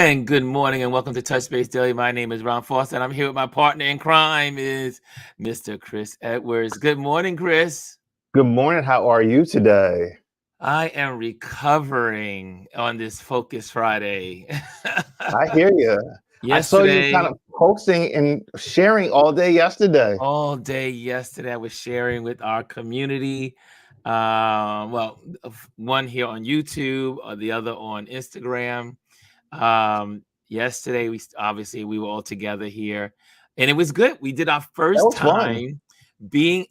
And good morning and welcome to Touch Base Daily. My name is Ron Foster and I'm here with my partner in crime is Mr. Chris Edwards. Good morning, Chris. Good morning. How are you today? I am recovering on this Focus Friday. I hear you. I saw you kind Yesterday, of posting and sharing all day yesterday. all day yesterday, I was sharing with our community. One here on YouTube, the other on Instagram. Yesterday we were all together here, and it was good. We did our That first was fun. time being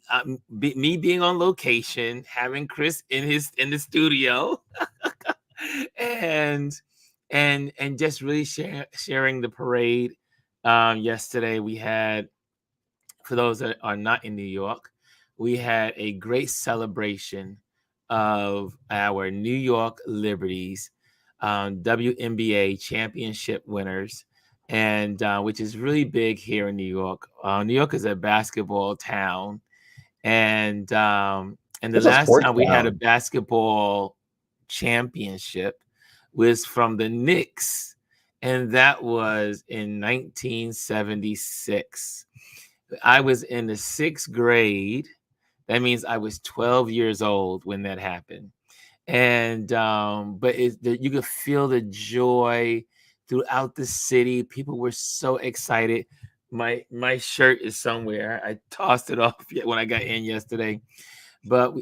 me being on location, having Chris in the studio, and just really sharing the parade. Yesterday we had, for those that are not in New York, we had a great celebration of our New York Liberties WNBA championship winners, and which is really big here in New York. New York is a basketball town, and the It's a last sports time we had a town. basketball championship was from the Knicks, and that was in 1976. I was in the 6th grade. That means I was 12 years old when that happened. And but you could feel the joy throughout the city. People were so excited. My shirt is somewhere. I tossed it off when I got in yesterday. But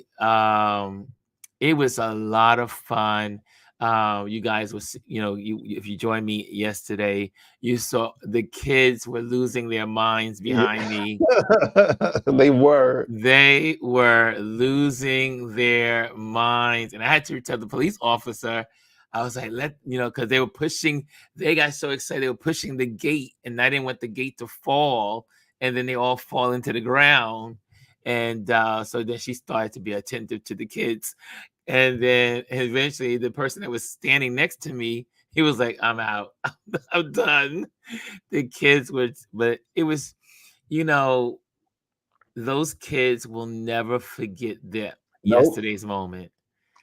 it was a lot of fun. You guys was, if you joined me yesterday, you saw the kids were losing their minds behind me. They were. They were losing their minds. And I had to tell the police officer, I was like, because they got so excited, they were pushing the gate, and I didn't want the gate to fall, and then they all fall into the ground. And so then she started to be attentive to the kids. And then eventually the person that was standing next to me, he was like, I'm out. I'm done. The kids were, but it was, those kids will never forget Nope. yesterday's moment.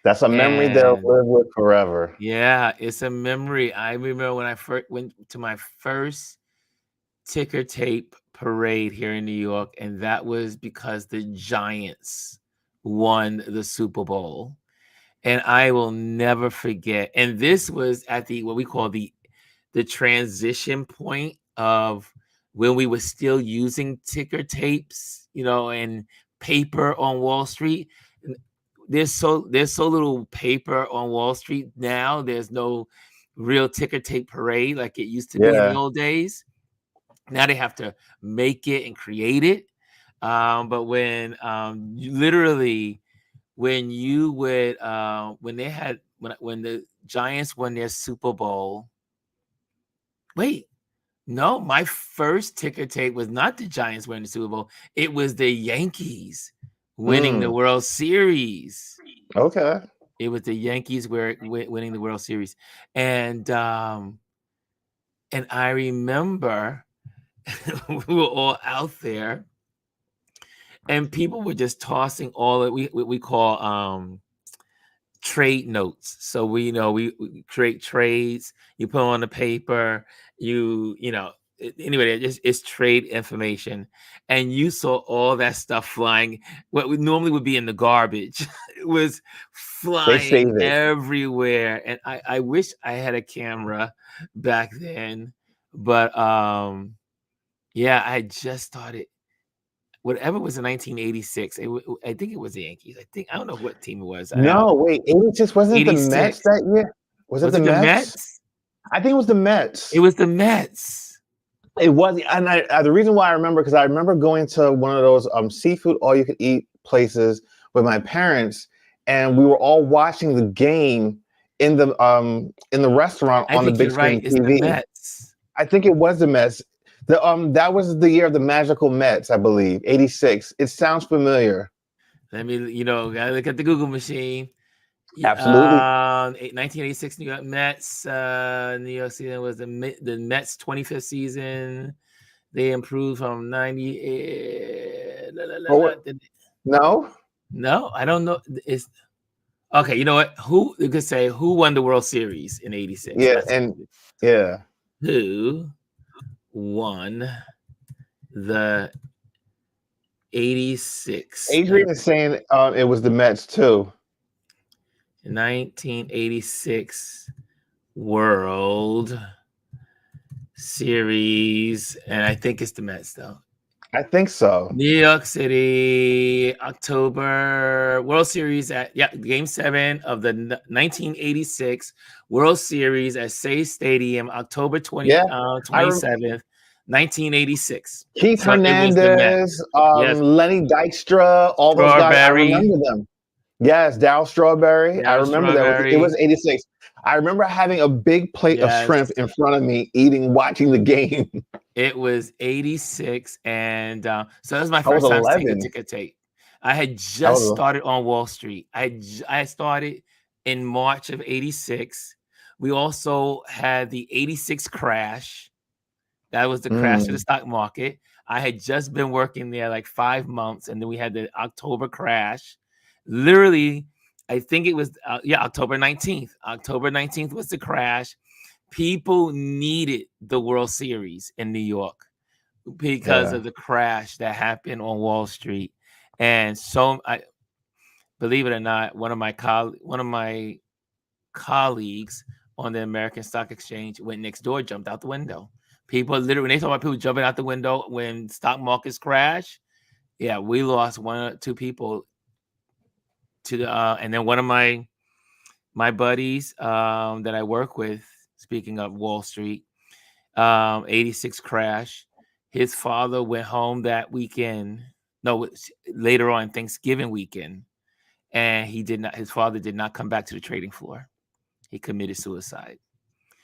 That's a memory they'll And live with forever. yeah, it's a memory. I remember when I first went to my first ticker tape parade here in New York, and that was because the Giants won the Super Bowl. And I will never forget. And this was at what we call the transition point of when we were still using ticker tapes, and paper on Wall Street. There's so little paper on Wall Street now. There's no real ticker tape parade like it used to be in the Yeah. old days. Now they have to make it and create it. But when literally when you would when the Giants won their Super Bowl. Wait, no, my first ticker tape was not the Giants winning the Super Bowl. It was the Yankees winning the World Series. Okay. It was the Yankees winning the World Series. And I remember we were all out there and people were just tossing all that we call trade notes. So we create trades, you put them on the paper, anyway, it's trade information. And you saw all that stuff flying, what would normally would be in the garbage. It was They flying save it. everywhere. And I wish I had a camera back then, but yeah, I just started. Whatever was in 1986, I think it was the Yankees. I don't know what team it was. No, wait. 86 wasn't the Mets 86. that year? Was it Was the it the Mets? Mets? I think it was the Mets. It was the Mets. It was, and the reason why I remember, because I remember going to one of those seafood all you could eat places with my parents, and we were all watching the game in the restaurant I on the think big you're right. screen It's the TV. Mets. I think it was the Mets. That was the year of the magical Mets, I believe, 86. It sounds familiar. Let me, gotta look at the Google machine. Absolutely. 1986 New York Mets. New York season was the Mets 25th season. They improved from 98. No, No, I don't know. Okay, you know what? Who you could say who won the World Series in '86? Yeah, That's and yeah, who won the '86 Adrian is saying it was the Mets too. 1986 World Series, and I think it's the Mets though. I think so. New York City, October World Series at Game 7 of the 1986 World Series at Shea Stadium, October Yeah, I 27th, 1986. Keith So it was the Mets. Hernandez, Yes, Lenny Dykstra, all those guys. I Strawberry, remember them. Yes, Dow Strawberry. I Darryl remember that. It was Strawberry. 86. I remember having a big plate of Yes, shrimp in front of me, watching the game. it was 86, and so that was my I was first time taking 11. ticker tape. I had I just was, started on Wall Street. I started in March of '86. We also had the '86 crash. That was the crash of the mm, stock market. I had just been working there like 5 months, and then we had the October crash. Literally, I think it was October 19th. October 19th was the crash. People needed the World Series in New York because yeah. of the crash that happened on Wall Street. And so I believe it or not, one of my colleagues on the American Stock Exchange went next door, jumped out the window. People literally, when they talk about people jumping out the window when stock markets crash, yeah, we lost one or two people to the and then one of my buddies that I work with, speaking of Wall Street, '86 crash. His father went home that weekend. No, later on Thanksgiving weekend, and he did not. His father did not come back to the trading floor. He committed suicide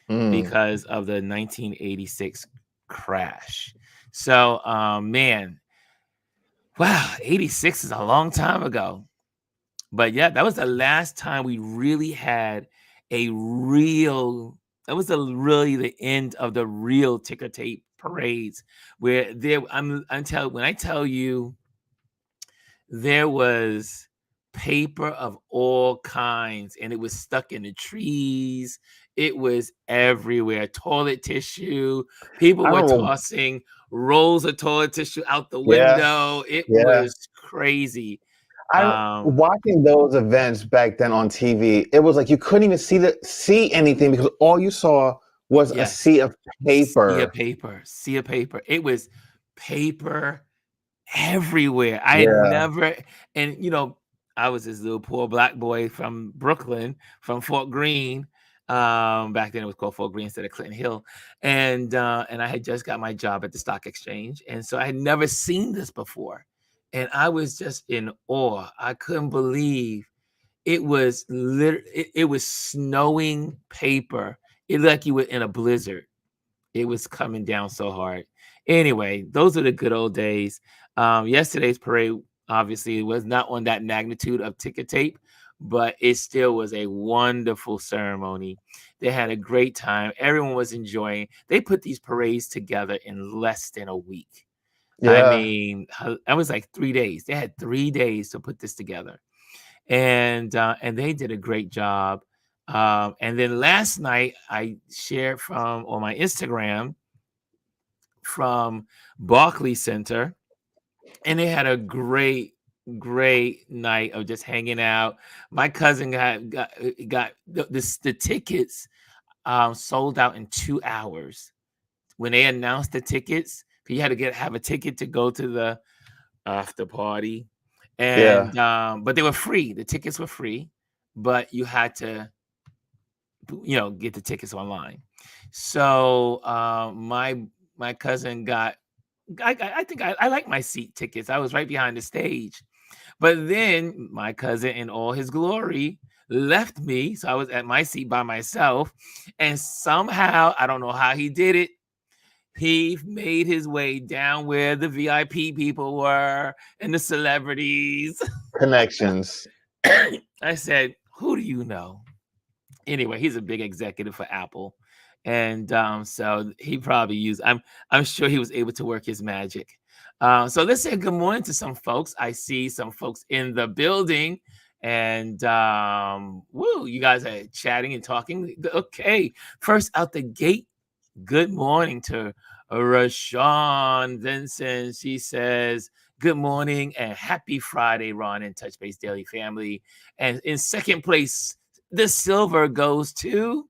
Mm. because of the 1986 crash. So, man, wow, '86 is a long time ago. But yeah, that was the last time we really had a real. That was really the end of the real ticker tape parades, where there. When I tell you, there was paper of all kinds, and it was stuck in the trees. It was everywhere. Toilet tissue. People I were remember. tossing rolls of toilet tissue out the Yeah, window. It yeah. was crazy. I Um, watching those events back then on TV. It was like you couldn't even see anything because all you saw was a yes. sea of Sea of paper. paper, sea of paper. It was paper everywhere. I had Yeah, never, and I was this little poor black boy from Brooklyn, from Fort Greene. Back then it was called Fort Greene instead of Clinton Hill, and I had just got my job at the stock exchange, and so I had never seen this before, and I was just in awe. I couldn't believe it was snowing paper. It looked like you were in a blizzard. It was coming down so hard. Anyway, those are the good old days. Yesterday's parade obviously was not on that magnitude of ticker tape, but it still was a wonderful ceremony. They had a great time. Everyone was enjoying. They put these parades together in less than a week. I yeah. mean, that was like 3 days. They had 3 days to put this together, and they did a great job. And then last night I shared from on my Instagram from Barclay Center, and they had a great night of just hanging out. My cousin got the tickets sold out in 2 hours. When they announced the tickets, you had to have a ticket to go to the after party, Yeah. and but they were free. The tickets were free, but you had to get the tickets online. So my cousin got. I think I like my seat tickets. I was right behind the stage, but then my cousin, in all his glory, left me. So I was at my seat by myself, and somehow I don't know how he did it. He made his way down where the VIP people were and the celebrities. Connections. I said, "Who do you know?" Anyway, he's a big executive for Apple, and so he probably used. I'm sure he was able to work his magic. So let's say good morning to some folks. I see some folks in the building, And woo, you guys are chatting and talking. Okay, first out the gate, good morning to Rashawn Vincent. She says, good morning and happy Friday, Ron and Touch Base Daily family. And in second place, the silver goes to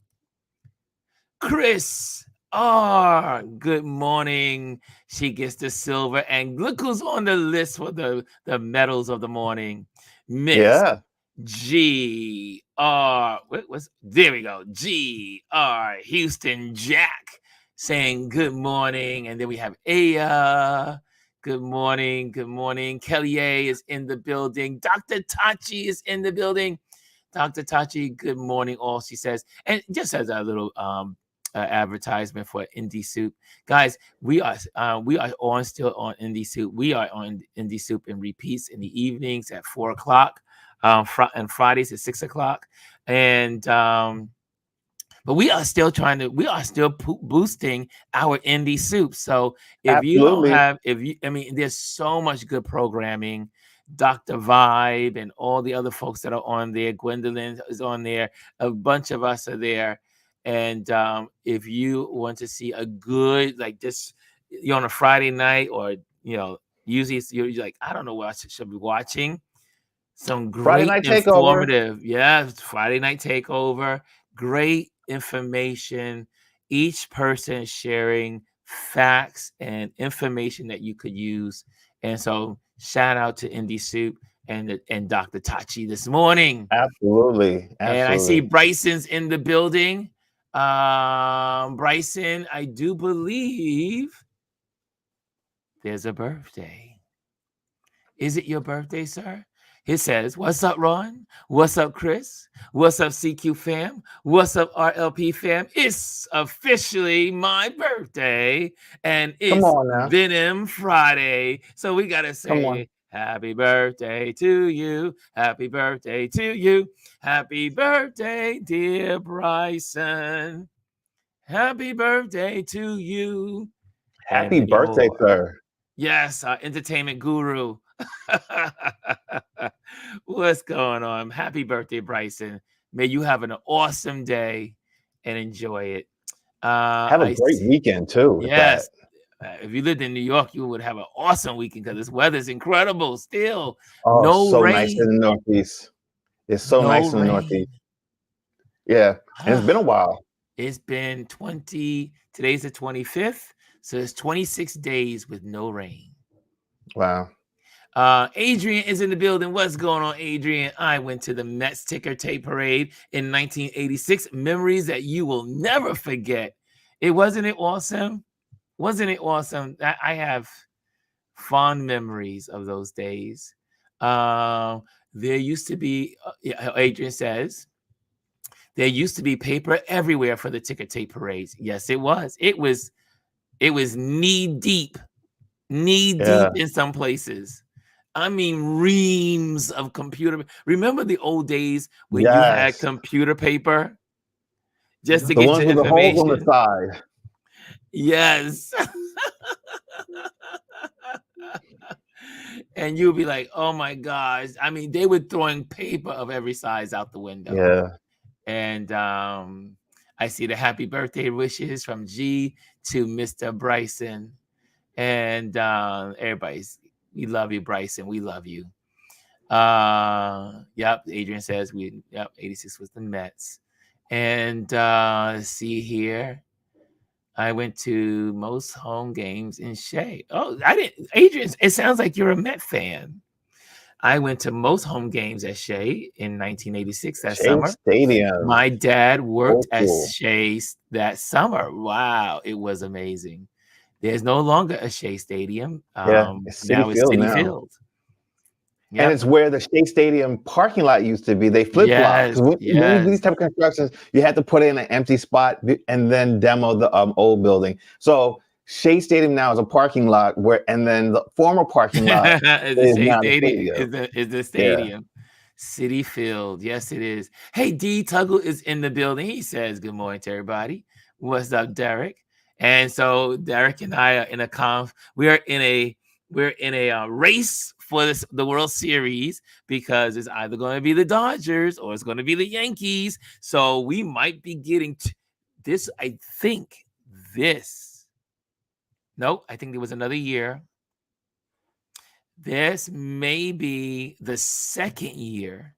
Chris R. Good morning. She gets the silver. And look who's on the list for the medals of the morning. Miss Yeah. G.R. There we go. G.R. Houston Jack saying good morning. And then we have Aya. Good morning. Good morning. Kelly A is in the building. Dr. Tachi is in the building. Dr. Tachi, good morning, all, she says. And just as a little advertisement for Indie Soup, guys, we are still on Indie Soup. We are on Indie Soup in repeats in the evenings at 4 o'clock, and Fridays at 6 o'clock. And but we are still boosting our Indie Soup. So if you don't have, there's so much good programming. Dr. Vibe and all the other folks that are on there. Gwendolyn is on there. A bunch of us are there. And if you want to see a good, like this, you're on a Friday night, or usually you're like, I don't know what I should be watching. Some great informative, Friday Night Takeover. Great information. Each person sharing facts and information that you could use. And so shout out to Indie Soup and Dr. Tachi this morning. Absolutely. And I see Bryson's in the building. Bryson, I do believe there's a birthday. Is it your birthday, sir? He says, what's up, Ron? What's up, Chris? What's up, CQ fam? What's up, RLP fam? It's officially my birthday, and it's Venom Friday. So we got to say, happy birthday to you. Happy birthday to you. Happy birthday, dear Bryson. Happy birthday to you. Happy birthday, sir. Yes, our entertainment guru. What's going on? Happy birthday, Bryson. May you have an awesome day and enjoy it. Have a great weekend too. Yes. If you lived in New York, you would have an awesome weekend because this weather's incredible still. Oh, so rain. Nice in the Northeast. It's so nice in the Northeast. Yeah. And it's been a while. It's been today's the 25th. So it's 26 days with no rain. Wow. Adrian is in the building. What's going on, Adrian? I went to the Mets ticker tape parade in 1986. Memories that you will never forget. Wasn't it awesome? Wasn't it awesome? I have fond memories of those days. There used to be, Adrian says, there used to be paper everywhere for the ticker tape parades. Yes, it was. It was knee deep in some places. I mean, reams of computer. Remember the old days when you had computer paper just to get your information? The holes on the side. Yes. And you'd be like, oh my gosh. I mean, they were throwing paper of every size out the window. Yeah. And I see the happy birthday wishes from G to Mr. Bryson. And everybody's, we love you, Bryson. We love you. Yep. Adrian says 86 was the Mets. And see here. I went to most home games in Shea. Oh, I didn't. Adrian, it sounds like you're a Met fan. I went to most home games at Shea in 1986 that summer. Stadium. My dad worked at Shea that summer. Wow, it was amazing. There's no longer a Shea Stadium. Now it's Citi Field. Yep. And it's where the Shea Stadium parking lot used to be. They flip-flop. Because when these type of constructions, you had to put in an empty spot and then demo the old building. So Shea Stadium now is a parking lot and then the former parking lot is the stadium. Citi Field. Yes, it is. Hey, D Tuggle is in the building. He says, good morning to everybody. What's up, Derek? And so Derek and I are in a we're in a race for the World Series because it's either going to be the Dodgers or it's going to be the Yankees. So we might be getting this. I think this. Nope, I think there was another year. This may be the second year,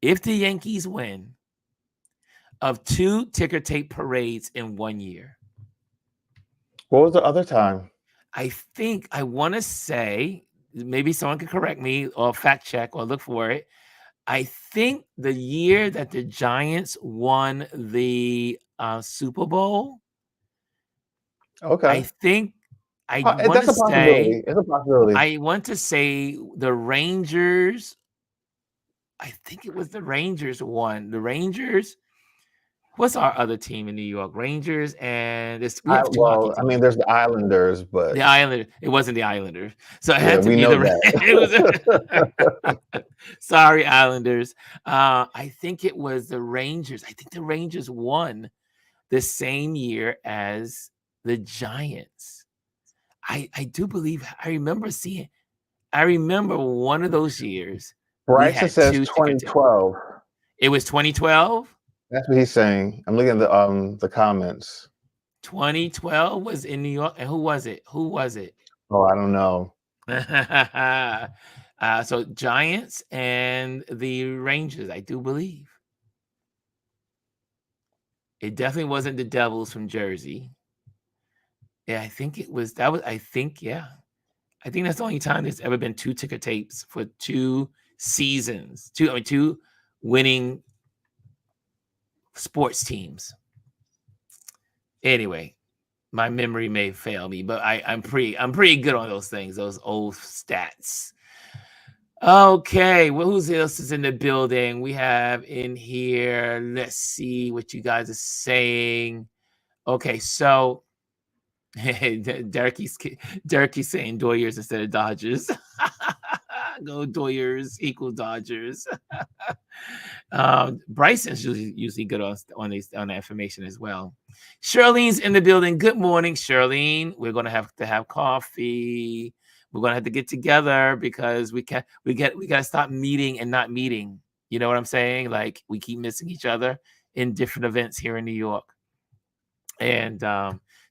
if the Yankees win, of 2 ticker tape parades in 1 year. What was the other time? I think I want to say, maybe someone can correct me or fact check or look for it. I think the year that the Giants won the Super Bowl. Okay. I think that's a possibility. It's a possibility. I want to say the Rangers. I think it was the Rangers won. The Rangers. What's our other team in New York? Rangers and this. We have two hockey teams. I mean, there's the Islanders, but the Islanders. It wasn't the Islanders, so it had to be the. It was. Sorry, Islanders. I think it was the Rangers. I think the Rangers won the same year as the Giants. I do believe. I remember one of those years. Bryson says 2012. It was 2012. That's what he's saying. I'm looking at the comments. 2012 was in New York. And who was it? Oh, I don't know. So Giants and the Rangers, I do believe. It definitely wasn't the Devils from Jersey. Yeah, I think it was. I think that's the only time there's ever been 2 ticker tapes for 2 seasons. 2 winning sports teams. Anyway, my memory may fail me, but I'm pretty good on those things, those old stats. Okay, well, who else is in the building? We have in here. Let's see what you guys are saying. Okay, so Derek's saying Doyers instead of Dodgers. Go Doyers equal Dodgers. Bryson's usually good on that information as well. Charlene's in the building. Good morning, Charlene. We're gonna have to have coffee. We're gonna have to get together because we gotta stop meeting and not meeting. You know what I'm saying? Like we keep missing each other in different events here in New York. And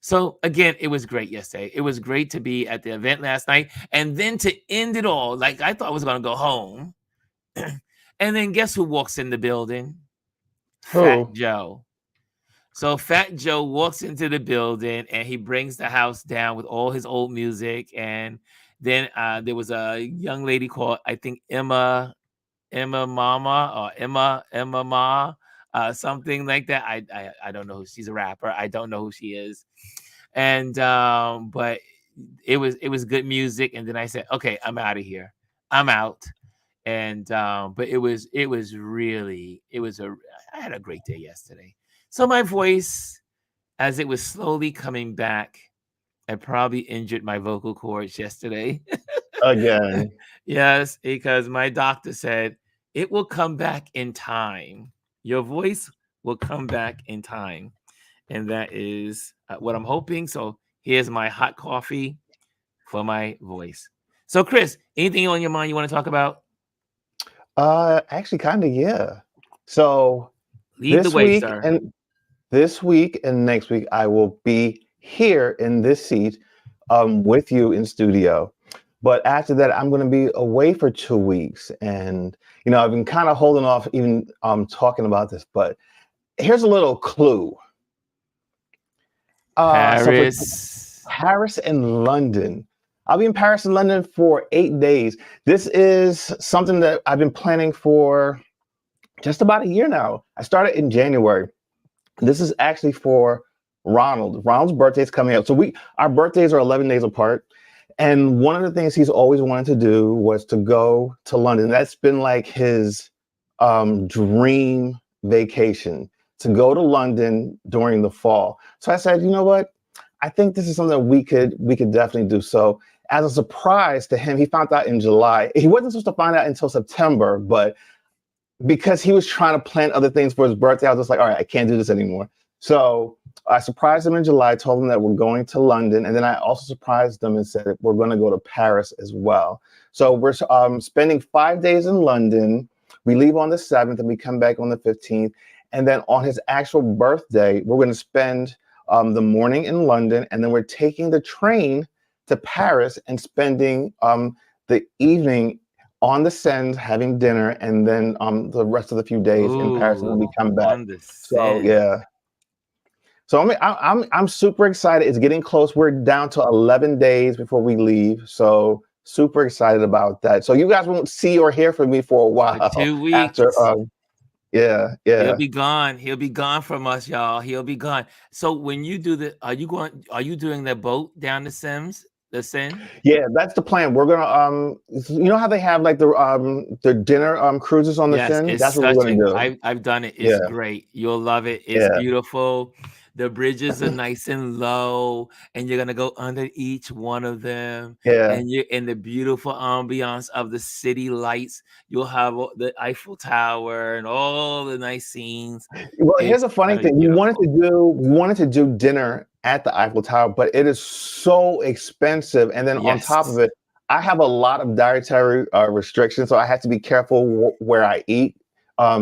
so again, it was great yesterday. It was great to be at the event last night. And then to end it all, like I thought I was going to go home. And then guess who walks in the building? Fat Joe. So Fat Joe walks into the building and he brings the house down with all his old music. And then there was a young lady called, I think, Emma Mama or Emma Ma. Something like that. I don't know. She's a rapper. I don't know who she is. And but it was good music. And then I said, okay, I'm out of here. I'm out. And but I had a great day yesterday. So my voice, as it was slowly coming back, I probably injured my vocal cords yesterday. Again. Yes, because my doctor said it will come back in time. Your voice will come back in time. And that is what I'm hoping. So here's my hot coffee for my voice. So Chris, anything on your mind you want to talk about? Actually, kind of, yeah. So lead the way, sir. And this week and next week, I will be here in this seat with you in studio. But after that, I'm going to be away for 2 weeks. And, I've been kind of holding off even talking about this. But here's a little clue. Paris. Paris and London. I'll be in Paris and London for 8 days. This is something that I've been planning for just about a year now. I started in January. This is actually for Ronald. Ronald's birthday is coming up. So our birthdays are 11 days apart. And one of the things he's always wanted to do was to go to London. That's been like his dream vacation, to go to London during the fall. So I said, you know what? I think this is something that we could definitely do. So as a surprise to him, he found out in July. He wasn't supposed to find out until September, but because he was trying to plan other things for his birthday, I was just like, all right, I can't do this anymore. So I surprised them in July, told them that we're going to London, and then I also surprised them and said that we're going to go to Paris as well. So we're spending 5 days in London. We leave on the 7th and we come back on the 15th. And then on his actual birthday, we're going to spend the morning in London, and then we're taking the train to Paris and spending the evening on the Seine having dinner, and then the rest of the few days in Paris, and then we Ooh, come back. on the So sin. yeah. So I'm super excited. It's getting close. We're down to 11 days before we leave. So super excited about that. So you guys won't see or hear from me for a For while 2 weeks. after yeah, He'll yeah. be gone. He'll be gone from us, y'all. He'll be gone. So when you do are you doing the boat down the Seine? Yeah, that's the plan. We're gonna you know how they have like the dinner cruises on the Yes, Seine? it's That's what we're such gonna a do. I've done it. It's Yeah, great. You'll love it. It's yeah, beautiful. The bridges are nice and low, and you're gonna go under each one of them, yeah. and you're in the beautiful ambiance of the city lights. You'll have the Eiffel Tower and all the nice scenes. Well, here's It's a funny gonna be thing. beautiful. We wanted to do dinner at the Eiffel Tower, but it is so expensive. And then on top of Yes. it, I have a lot of dietary restrictions, so I have to be careful where I eat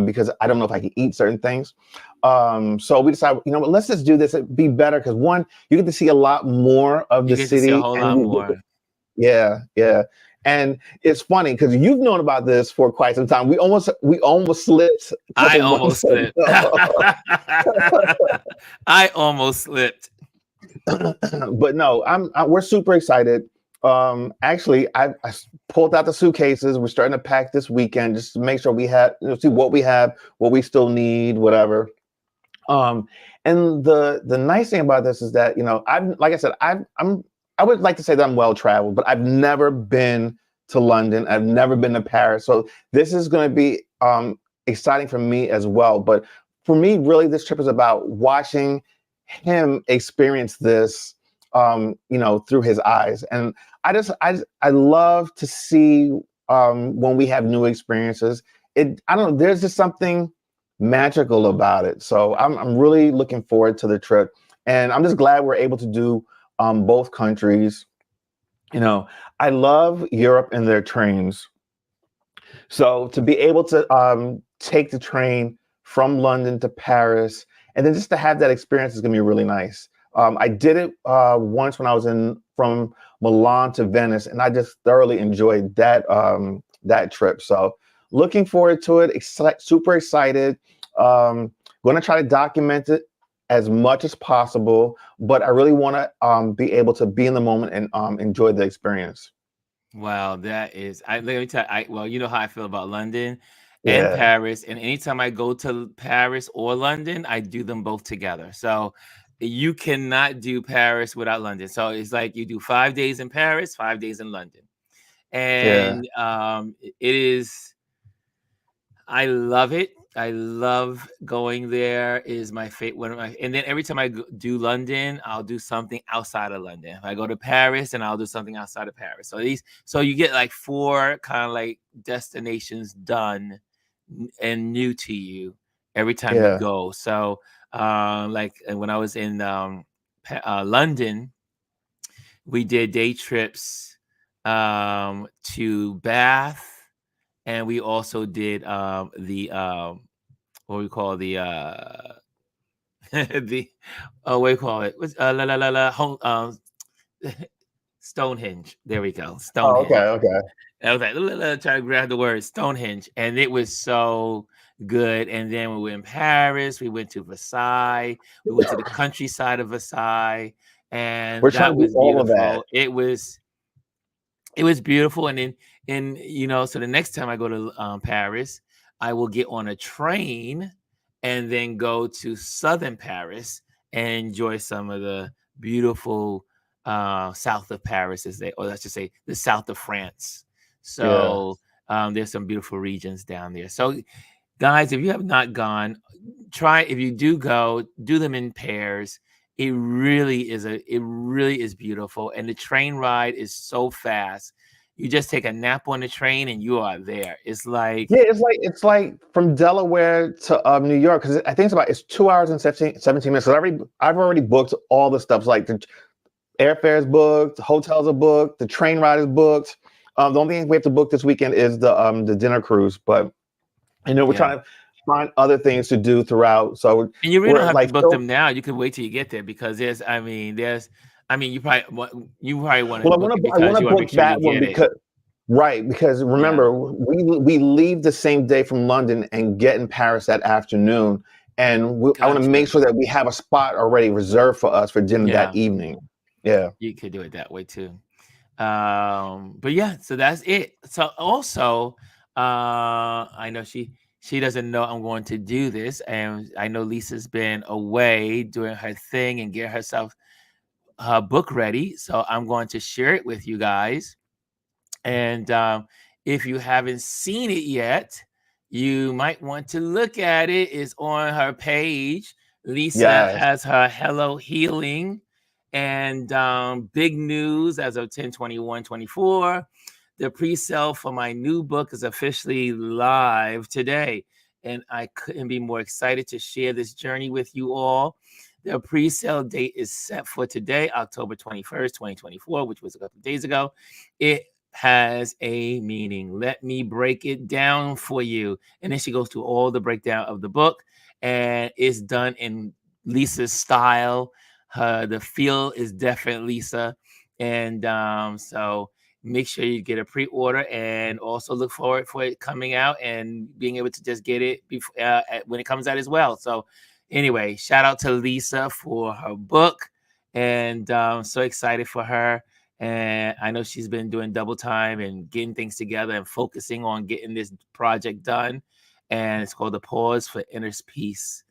because I don't know if I can eat certain things. So we decided, you know what, let's just do this. It'd be better because one, you get to see a lot more of You the get to see a city, whole and lot more. yeah, yeah. And it's funny because you've known about this for quite some time. We almost slipped a I couple months almost slipped. ago. I almost slipped. But no, we're super excited. Actually, pulled out the suitcases. We're starting to pack this weekend just to make sure we have, see what we have, what we still need, whatever. Um, and the nice thing about this is that, you know, like I said, I would like to say that I'm well traveled, but I've never been to London. I've never been to Paris, so this is going to be exciting for me as well. But for me, really, this trip is about watching him experience this, you know, through his eyes. And I love to see when we have new experiences. I don't know. There's just something magical about it. So I'm really looking forward to the trip, and I'm just glad we're able to do both countries. You know, I love Europe and their trains. So to be able to take the train from London to Paris, and then just to have that experience is going to be really nice. I did it once when I was from Milan to Venice, and I just thoroughly enjoyed that trip. So looking forward to it. Super excited. Going to try to document it as much as possible, but I really want to be able to be in the moment and enjoy the experience. Wow, that is let me tell you, well, you know how I feel about London and Yeah, Paris. And anytime I go to Paris or London, I do them both together. So you cannot do Paris without London. So it's like you do 5 days in Paris, 5 days in London. yeah, And it is I love it. I love going there. Is my favorite one of my. And then every time I do London, I'll do something outside of London. If I go to Paris, and I'll do something outside of Paris. So you get like 4 kind of like destinations done and new to you every time you yeah, go. So like when I was in London, we did day trips to Bath, and we also did the what we call the the what do you call it? What's la la la la Stonehenge. There we go. Oh, okay, Stonehenge. okay. I was like trying to grab the word Stonehenge, and it was so good. And then we were in Paris. We went to Versailles. We went to the countryside of Versailles, We're and trying that to do was all of that. beautiful. It was beautiful. And then you know, so the next time I go to Paris, I will get on a train and then go to southern Paris and enjoy some of the beautiful south of Paris, or let's just say the south of France. Yeah, So there's some beautiful regions down there. So guys, if you have not gone, try. If you do go, do them in pairs. It really is beautiful, and the train ride is so fast. You just take a nap on the train and you are there. It's like, Yeah, it's like from Delaware to New York, because I think it's 2 hours and 17 minutes. So I've already booked all the stuff. Like the airfare's booked, hotels are booked, the train ride is booked. The only thing we have to book this weekend is the dinner cruise. But we're yeah. trying to find other things to do throughout. So And you really don't we're have to like book still. them now. You can wait till you get there because you probably want to Well, book it I want because to you want to make book sure you that one get it. because right, because Yeah. remember we leave the same day from London and get in Paris that afternoon, and I want to make Gotcha. sure that we have a spot already reserved for us for dinner that Yeah. evening. Yeah. You could do it that way too. But yeah, so that's it. So also, I know she doesn't know I'm going to do this, and I know Lisa's been away doing her thing and get herself her book ready. So I'm going to share it with you guys. And if you haven't seen it yet, you might want to look at it. It's on her page. Lisa Yes. has her Hello Healing and big news as of 10/21/24. The pre-sale for my new book is officially live today. And I couldn't be more excited to share this journey with you all. The pre-sale date is set for today, October 21st, 2024, which was a couple of days ago. It has a meaning. Let me break it down for you. And then she goes through all the breakdown of the book, and it's done in Lisa's style. The feel is definitely Lisa. And so make sure you get a pre-order and also look forward for it coming out and being able to just get it before, when it comes out as well. So anyway, shout out to Lisa for her book, and so excited for her. And I know she's been doing double time and getting things together and focusing on getting this project done. And it's called The Pause for Inner Peace.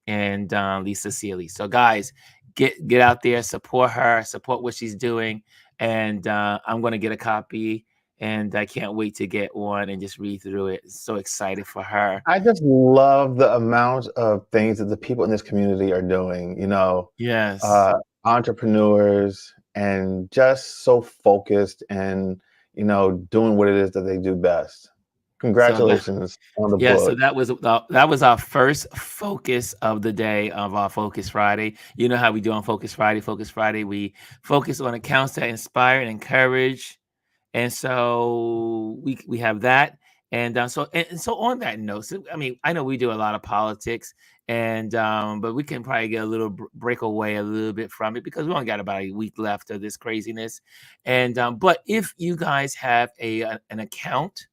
And Lisa Sealy. So guys, get out there, support her, support what she's doing. And I'm going to get a copy, and I can't wait to get one and just read through it. So excited for her. I just love the amount of things that the people in this community are doing, Yes. entrepreneurs and just so focused and, doing what it is that they do best. So Congratulations on the yeah, so book. that was our first focus of the day of our Focus Friday. You know how we do on Focus Friday. Focus Friday, we focus on accounts that inspire and encourage. And so we have that. And so on that note, so, I mean, I know we do a lot of politics, and but we can probably get a little break away a little bit from it because we only got about a week left of this craziness. And but if you guys have an account,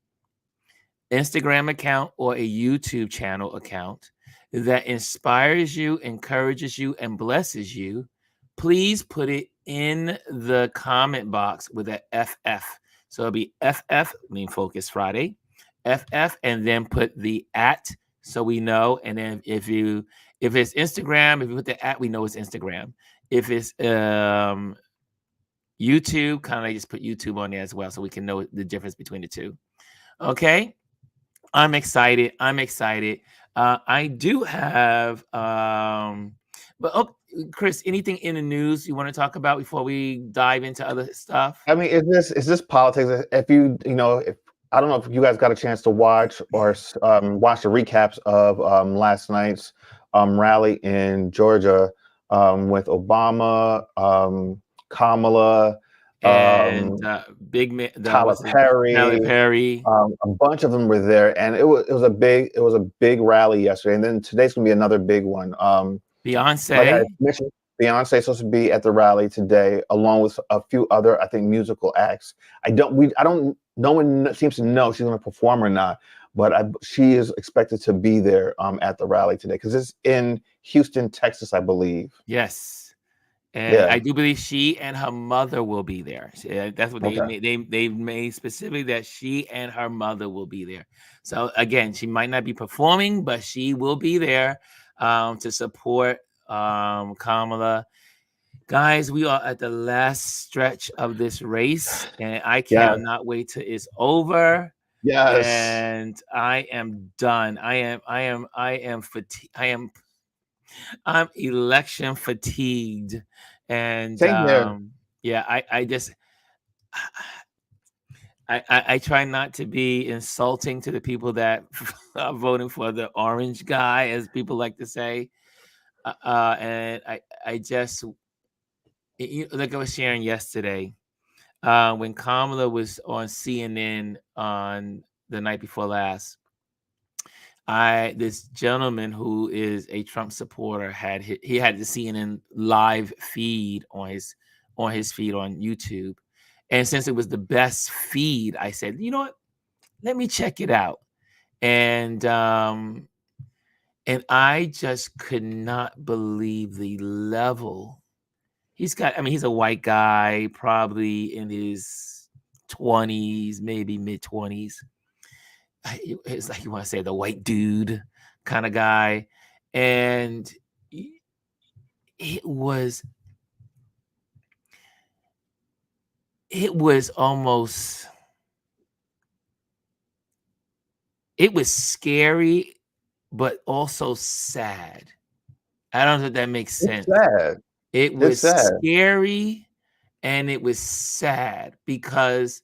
Instagram account, or a YouTube channel account that inspires you, encourages you, and blesses you, please put it in the comment box with a FF. So it'll be FF, mean Focus Friday, FF, and then put the at so we know. And then if it's Instagram, if you put the at, we know it's Instagram. If it's YouTube, kind of just put YouTube on there as well so we can know the difference between the two. Okay. I'm excited. I'm excited. I do have, but Chris, anything in the news you want to talk about before we dive into other stuff? I mean, is this politics? If I don't know if you guys got a chance to watch or watch the recaps of last night's rally in Georgia with Obama, Kamala, And um, that Tyler was Tyler Perry. Perry, A bunch of them were there, and it was a big rally yesterday, and then today's gonna be another big one. Like I Beyonce. mentioned, Beyonce is supposed to be at the rally today, along with a few other, I think, musical acts. No one seems to know if she's going to perform or not, but she is expected to be there at the rally today because it's in Houston, Texas, I believe. Yes. And I Yeah. do believe she and her mother will be there. That's what they Okay. made. They made specifically that she and her mother will be there. So again, she might not be performing, but she will be there to support Kamala. Guys, we are at the last stretch of this race, and I Yeah. cannot wait till it's over. Yes. And I am done. I am fatigued. I'm election fatigued. And Same here. yeah, I just I try not to be insulting to the people that are voting for the orange guy, as people like to say. And I just, like I was sharing yesterday, when Kamala was on CNN on the night before last, this gentleman who is a Trump supporter he had the CNN live feed on his feed on YouTube, and since it was the best feed, I said, you know what, let me check it out, and I just could not believe the level he's got. I mean, he's a white guy, probably in his 20s, maybe mid 20s. It's like you want to say the white dude kind of guy, and it was almost, it was scary but also sad. I don't know if that makes It's sense. sad. It It's was sad. scary and it was sad because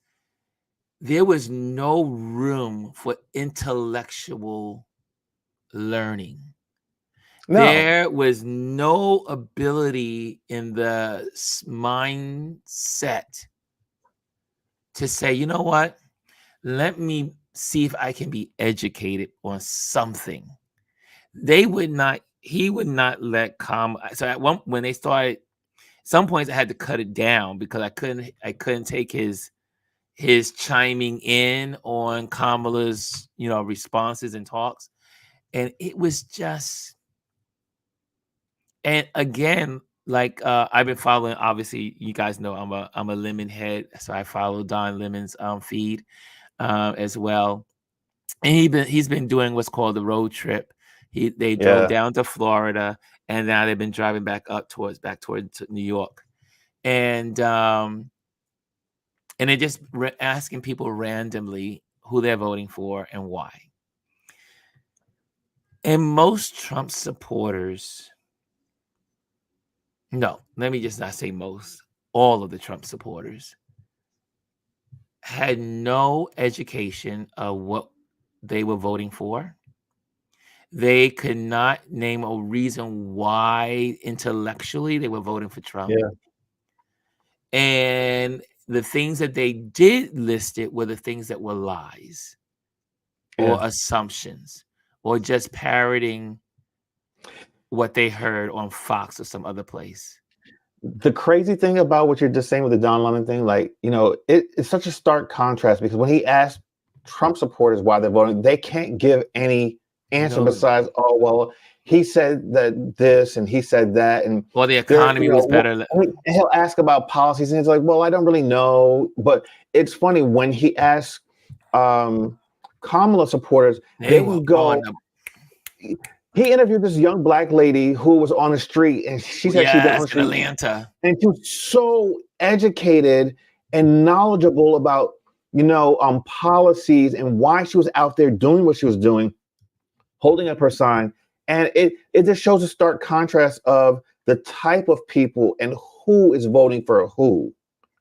there was no room for intellectual learning. No. There was no ability in the mindset to say, you know what? Let me see if I can be educated on something. They would not, he would not let So when they started, some points I had to cut it down because I couldn't take his chiming in on Kamala's, responses and talks. And it was just, and again, like I've been following, obviously you guys know I'm a Lemon head, so I follow Don Lemon's feed as well. And he's been doing what's called the road trip. They drove down to Florida, and now they've been driving back towards New York. And they're just asking people randomly who they're voting for and why. And most Trump supporters, no, let me just not say most, all of the Trump supporters had no education of what they were voting for. They could not name a reason why intellectually they were voting for Trump. Yeah. And the things that they did list it were the things that were lies or assumptions or just parroting what they heard on Fox or some other place. The crazy thing about what you're just saying with the Don Lemon thing, like, it's such a stark contrast because when he asked Trump supporters why they're voting, they can't give any answer besides, oh, well, he said that this and he said that. And well, the economy was better. And he'll ask about policies and he's like, well, I don't really know. But it's funny when he asked Kamala supporters, they would go. He interviewed this young black lady who was on the street, and she said she'd been on the street in Atlanta, and she was so educated and knowledgeable about policies and why she was out there doing what she was doing, holding up her sign. And it just shows a stark contrast of the type of people and who is voting for who.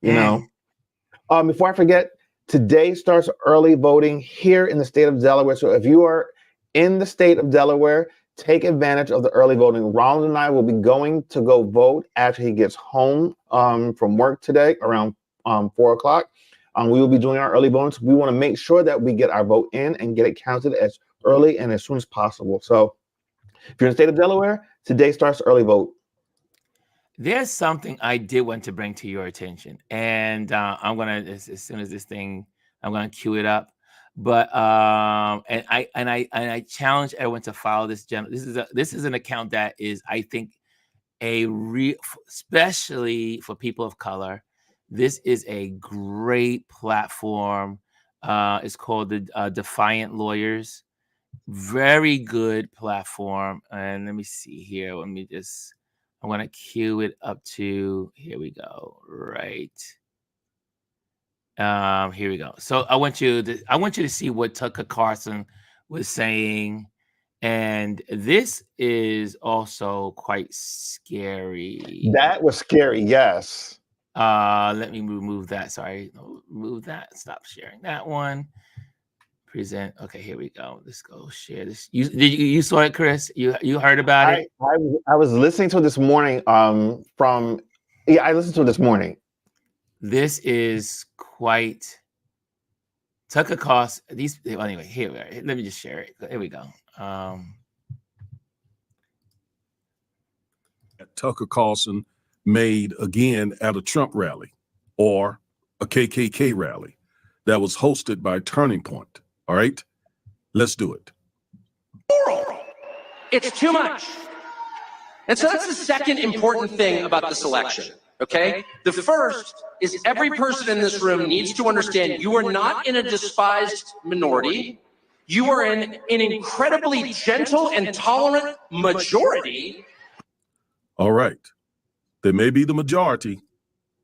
Before I forget, today starts early voting here in the state of Delaware. So if you are in the state of Delaware, take advantage of the early voting. Ronald and I will be going to go vote after he gets home from work today around 4 o'clock. We will be doing our early voting. So we want to make sure that we get our vote in and get it counted as early and as soon as possible. So if you're in the state of Delaware, today starts early vote. There's something I did want to bring to your attention, and I'm gonna, as soon as this thing, I'm gonna cue it up. But and I challenge everyone to follow this gentleman. This is an account that is, I think, especially for people of color. This is a great platform. It's called the Defiant Lawyers. Very good platform. And let me see here. I'm going to cue it up to, here we go. Right. Here we go. So I want you to see what Tucker Carson was saying. And this is also quite scary. That was scary. Yes. Let me remove that. Sorry, remove that. Stop sharing that one. Present. Okay, here we go. Let's go share this. You saw it, Chris? You heard about it? I was listening to it this morning. I listened to it this morning. This is quite Tucker Carlson. Well, anyway, here we are. Let me just share it. Here we go. Tucker Carlson made again at a Trump rally or a KKK rally that was hosted by Turning Point. All right, let's do it. It's too much. And so that's the second important thing about this election, okay? The first is every person in this room needs to understand you are not in a despised minority. You are in an incredibly gentle and tolerant majority. All right. They may be the majority,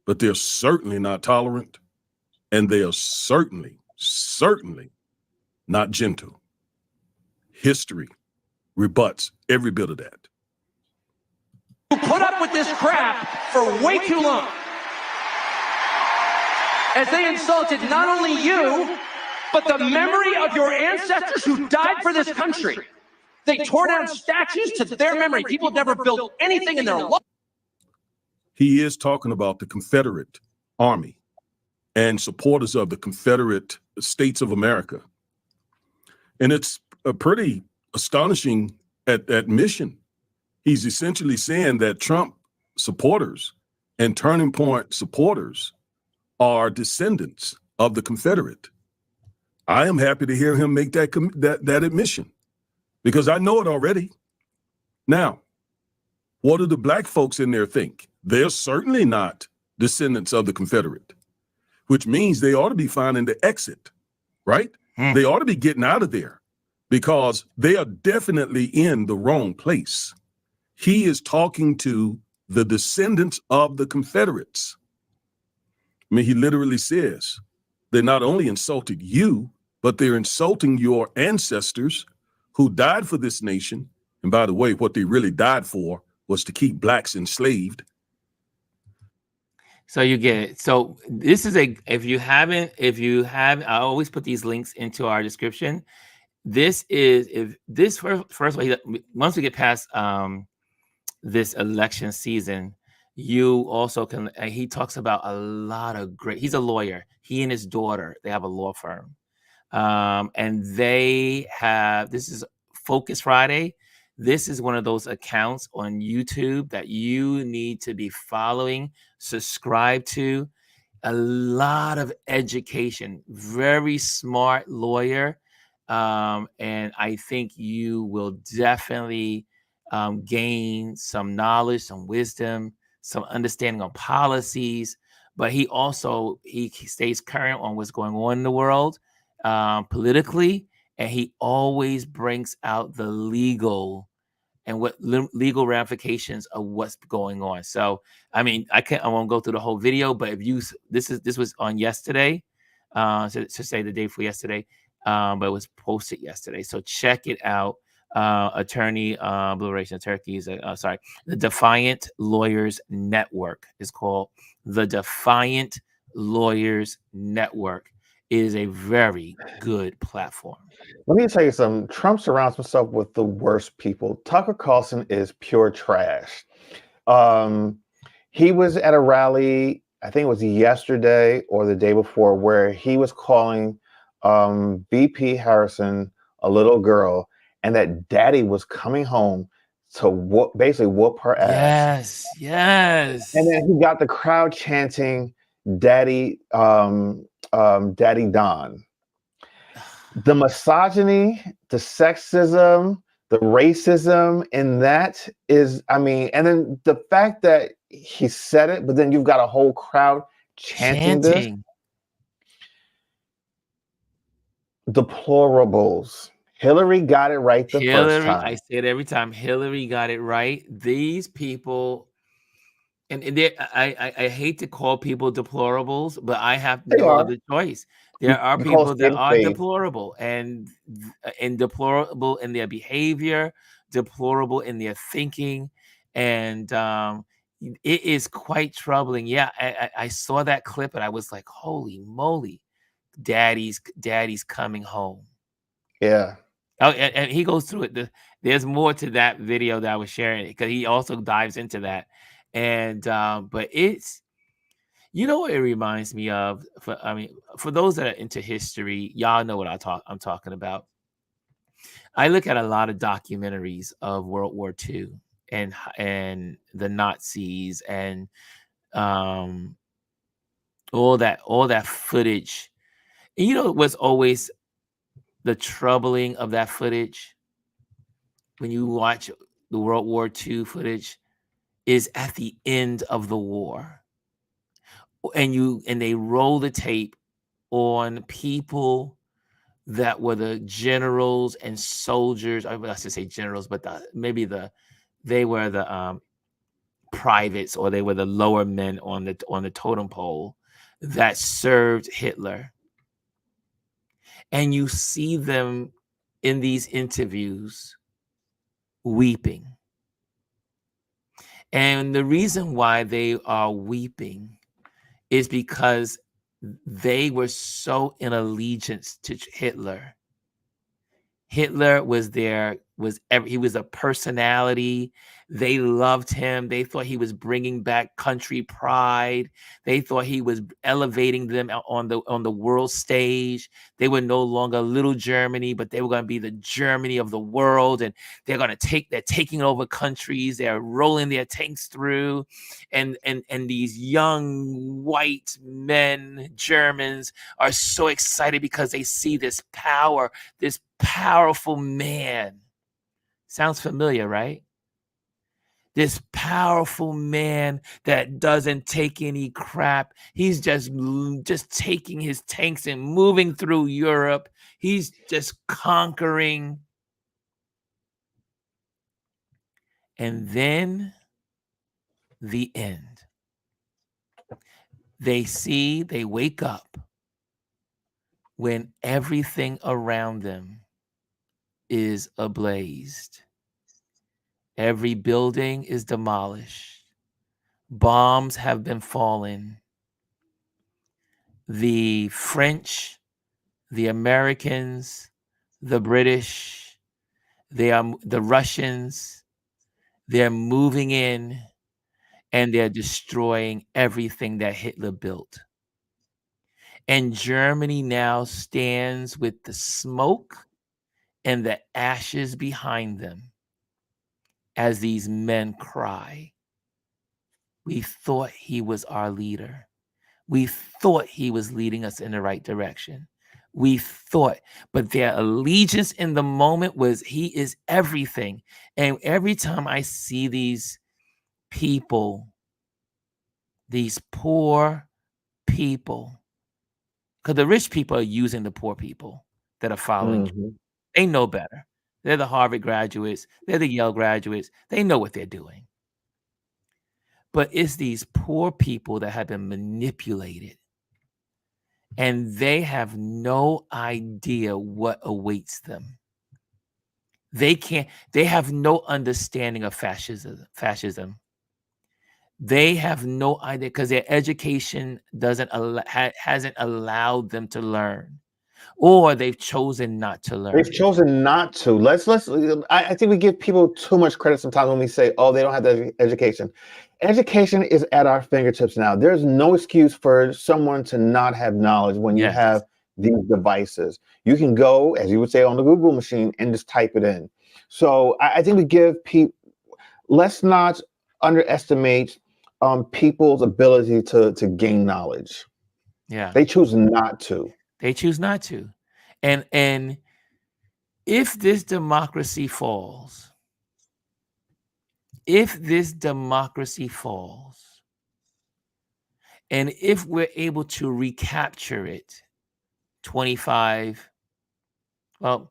but they're certainly not tolerant. And they are certainly not gentle. History rebuts every bit of that. You put up with this crap for way too long. As they insulted not only you, but the memory of your ancestors who died for this country. They tore down statues to their memory. People never built anything in their life. He is talking about the Confederate Army and supporters of the Confederate States of America. And it's a pretty astonishing admission. He's essentially saying that Trump supporters and Turning Point supporters are descendants of the Confederate. I am happy to hear him make that admission because I know it already. Now, what do the black folks in there think? They're certainly not descendants of the Confederate, which means they ought to be finding the exit, right? They ought to be getting out of there because they are definitely in the wrong place. He is talking to the descendants of the Confederates. I mean, he literally says they not only insulted you, but they're insulting your ancestors who died for this nation. And by the way, what they really died for was to keep blacks enslaved. So you get it. So this is if you have, I always put these links into our description. This is, first of all, once we get past this election season, you also can, he talks about a lot of he's a lawyer. He and his daughter, they have a law firm. And this is Focus Friday. This is one of those accounts on YouTube that you need to be following, subscribe to. A lot of education, very smart lawyer. And I think you will definitely gain some knowledge, some wisdom, some understanding on policies. But he stays current on what's going on in the world politically. And he always brings out the legal and what legal ramifications of what's going on. So, I mean, I won't go through the whole video, but if this was on yesterday, to say the day before yesterday, but it was posted yesterday. So check it out. Attorney Obliteration Turkeys. The Defiant Lawyers Network is called the Defiant Lawyers Network. It is a very good platform. Let me tell you something. Trump surrounds himself with the worst people. Tucker Carlson is pure trash. He was at a rally, I think it was yesterday or the day before, where he was calling VP Harrison a little girl, and that daddy was coming home to basically whoop her ass. Yes. And then he got the crowd chanting, "Daddy, Daddy Don." The misogyny, the sexism, the racism, and that is, I mean, and then the fact that he said it, but then you've got a whole crowd chanting. This. Deplorables. Hillary got it right the first time. I say it every time. Hillary got it right. These people, and I hate to call people deplorables, but I have no other choice. There are people that are deplorable and deplorable in their behavior, deplorable in their thinking, and It is quite troubling. Yeah, I saw that clip and I was like, holy moly, daddy's coming home. Yeah. Oh, and he goes through it. There's more to that video that I was sharing because he also dives into that. And but it's, you know what it reminds me of? For those that are into history, y'all know what I'm talking about. I look at a lot of documentaries of World War II and the Nazis and um all that footage. And you know what's always the troubling of that footage when you watch the World War II footage is at the end of the war. And they roll the tape on people that were the generals and soldiers. I should say generals, but they were the privates, or they were the lower men on the totem pole that served Hitler. And you see them in these interviews weeping. And the reason why they are weeping is because they were so in allegiance to Hitler. Hitler he was a personality. They loved him. They thought he was bringing back country pride. They thought he was elevating them on the world stage. They were no longer little Germany, but they were going to be the Germany of the world. And they're taking over countries. They're rolling their tanks through. And these young white men, Germans, are so excited because they see this power, this powerful man. Sounds familiar, right? This powerful man that doesn't take any crap. He's just taking his tanks and moving through Europe. He's just conquering. And then the end. They wake up when everything around them is ablaze. Every building is demolished. Bombs have been fallen. The French, the Americans, the British, the Russians, they're moving in and they're destroying everything that Hitler built. And Germany now stands with the smoke and the ashes behind them as these men cry. We thought he was our leader. We thought he was leading us in the right direction. We thought, but their allegiance in the moment was he is everything. And every time I see these people, these poor people, because the rich people are using the poor people that are following. Mhm. They know better. They're the Harvard graduates. They're the Yale graduates. They know what they're doing. But it's these poor people that have been manipulated. And they have no idea what awaits them. They have no understanding of fascism. They have no idea because their education hasn't allowed them to learn, or they've chosen not to learn. They've chosen not to. I think we give people too much credit sometimes when we say, oh, they don't have the education. Education is at our fingertips now. There's no excuse for someone to not have knowledge when you have these devices. You can go, as you would say, on the Google machine and just type it in. So I think we give people, let's not underestimate people's ability to gain knowledge. Yeah. They choose not to. They choose not to. And if this democracy falls, and if we're able to recapture it, 25, well,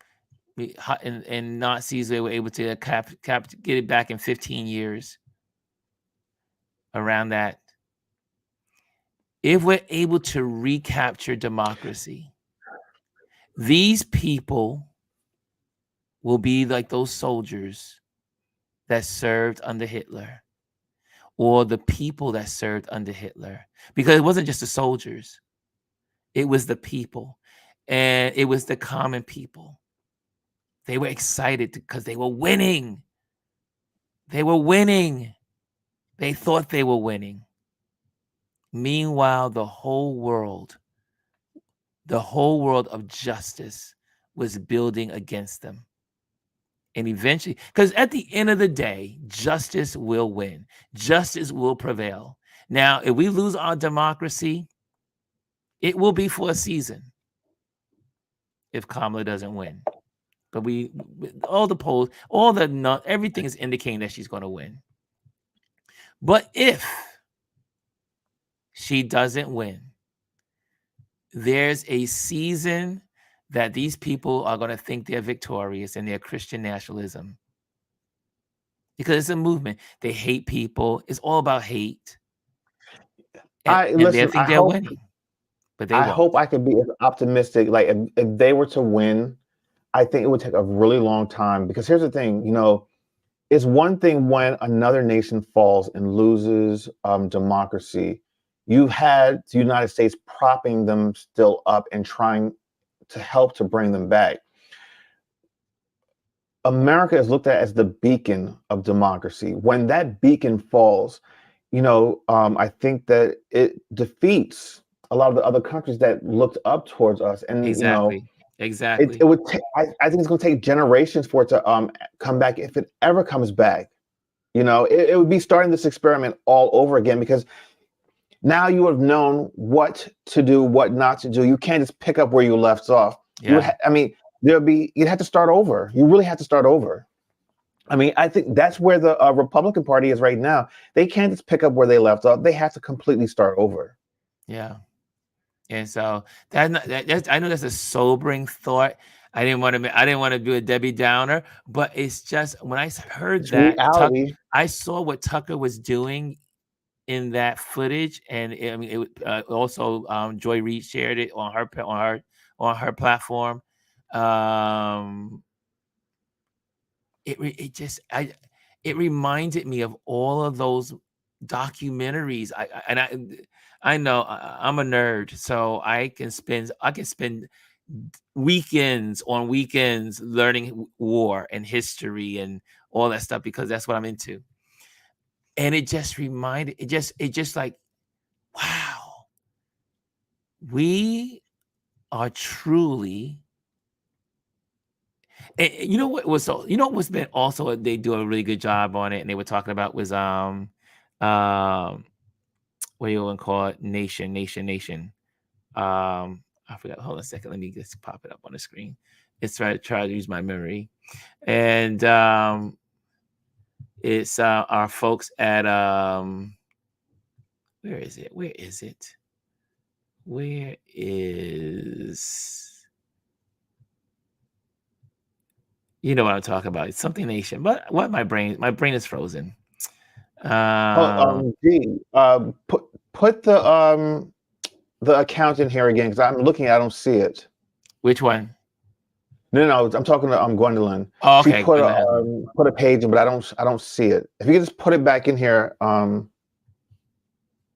and Nazis, they were able to get it back in 15 years, around that. If we're able to recapture democracy, these people will be like those soldiers that served under Hitler. or the people that served under Hitler, because it wasn't just the soldiers, it was the people, and it was the common people. They were excited because they were winning. They were winning. They thought they were winning. Meanwhile, the whole world of justice was building against them. And eventually, because at the end of the day, justice will win. Justice will prevail. Now, if we lose our democracy, it will be for a season if Kamala doesn't win. But all the polls, everything is indicating that she's going to win. But if she doesn't win, there's a season that these people are going to think they're victorious in their Christian nationalism. Because it's a movement. They hate people. It's all about hate. And they think they're winning. But they won't. I hope I could be as optimistic. Like if they were to win, I think it would take a really long time. Because here's the thing, it's one thing when another nation falls and loses democracy. You had the United States propping them still up and trying to help to bring them back. America is looked at as the beacon of democracy. When that beacon falls, I think that it defeats a lot of the other countries that looked up towards us. And exactly. It would take. I think it's going to take generations for it to come back, if it ever comes back. It would be starting this experiment all over again, because now you have known what to do, what not to do. You can't just pick up where you left off. Yeah. You'd have to start over. You really have to start over. I think that's where the Republican Party is right now. They can't just pick up where they left off. They have to completely start over. Yeah. And so I know that's a sobering thought. I didn't want to do a Debbie Downer, but it's just when I heard that, I saw what Tucker was doing in that footage, and it also Joy Reid shared it on her platform. It reminded me of all of those documentaries. I know I'm a nerd, so I can spend weekends learning war and history and all that stuff, because that's what I'm into. And it just like, wow, we are truly. And what's been also, they do a really good job on it, and they were talking about was what you want to call it, nation. I forgot. Hold on a second. Let me just pop it up on the screen. It's try to use my memory, and it's our folks at where is it? You know what I'm talking about? It's something nation. But what my brain is frozen. Put the account in here again, because I'm looking. I don't see it. Which one? No, I'm talking to Gwendolyn. Oh, okay. She put a page in, but I don't see it. If you can just put it back in here,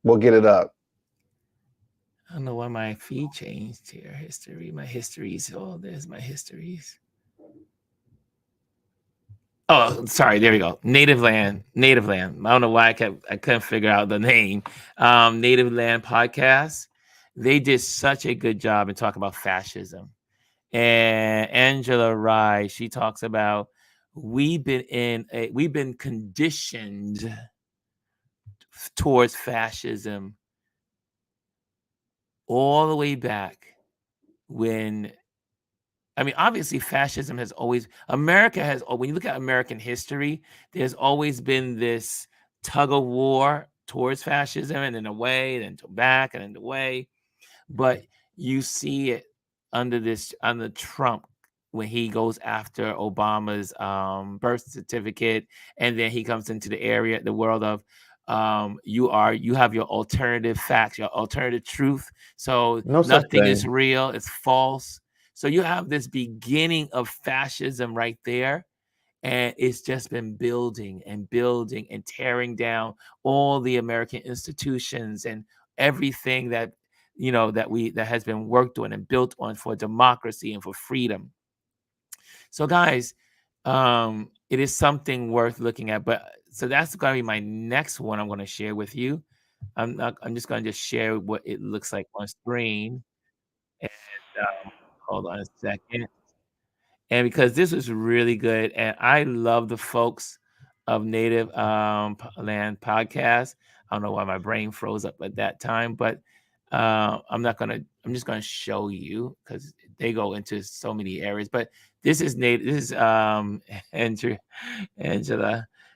we'll get it up. I don't know why my feed changed here. My histories. Oh, there's my histories. Oh, sorry. There we go. Native Land. I don't know why I couldn't figure out the name. Native Land podcast. They did such a good job in talking about fascism. And Angela Rye, she talks about we've been conditioned towards fascism all the way back when. Obviously, fascism has always, when you look at American history, there's always been this tug of war towards fascism, and then away, and then back, and then away. But you see it under Trump, when he goes after Obama's birth certificate, and then he comes into the world of you have your alternative facts, your alternative truth. So nothing is real, it's false. So you have this beginning of fascism right there. And it's just been building and building and tearing down all the American institutions and everything that, you know, that has been worked on and built on for democracy and for freedom. So guys, it is something worth looking at. But so that's going to be my next one I'm going to share with you. I'm just going to just share what it looks like on screen. And hold on a second. And because this was really good, and I love the folks of Native Land Podcast. I don't know why my brain froze up at that time, but I'm just gonna show you because they go into so many areas. But this is Native. This is Angela,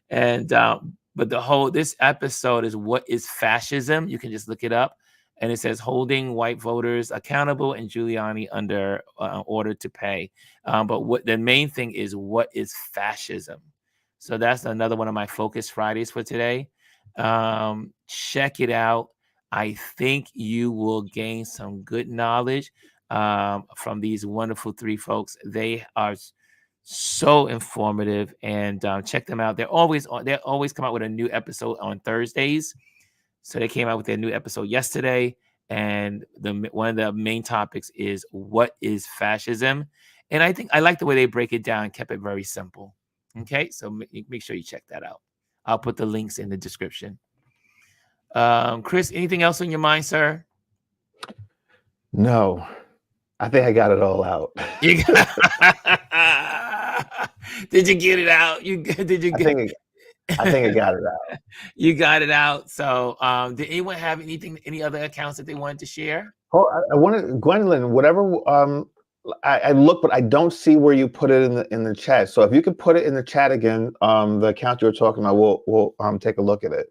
and but this episode is what is fascism. You can just look it up. And it says holding white voters accountable and Giuliani under order to pay. But what the main thing is, what is fascism? So that's another one of my Focus Fridays for today. Check it out. I think you will gain some good knowledge from these wonderful three folks. They are so informative, and check them out. They always come out with a new episode on Thursdays. So they came out with their new episode yesterday, and one of the main topics is what is fascism, and I think I like the way they break it down and kept it very simple. Okay, so make sure you check that out. I'll put the links in the description. Chris, anything else on your mind, sir? No, I think I got it all out. Did you get it out? I think I got it out. You got it out. So, did anyone have any other accounts that they wanted to share? Oh, I wanted Gwendolyn. Whatever. I look, but I don't see where you put it in the chat. So if you could put it in the chat again, the account you were talking about, we'll take a look at it.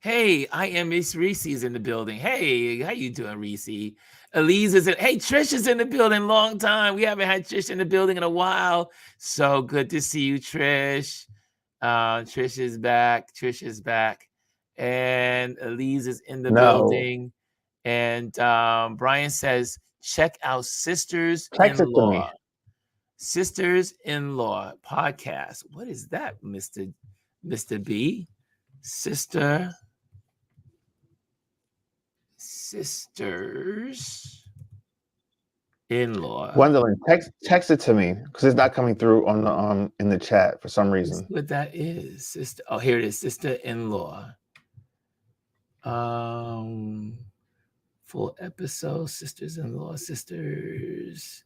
Hey, I am Miss Reese is in the building. Hey, how you doing, Reese? Elise is in. Hey, Trish is in the building. Long time. We haven't had Trish in the building in a while. So good to see you, Trish. Trish is back, and Elise is in the building. And Brian says, check out Sisters in Law podcast. What is that, Mr. B? Sisters in Law. Gwendolyn, text it to me because it's not coming through on the in the chat for some reason. That's what that is, sister. Oh, here it is, Sister in Law. Full episode, Sisters in Law, Sisters.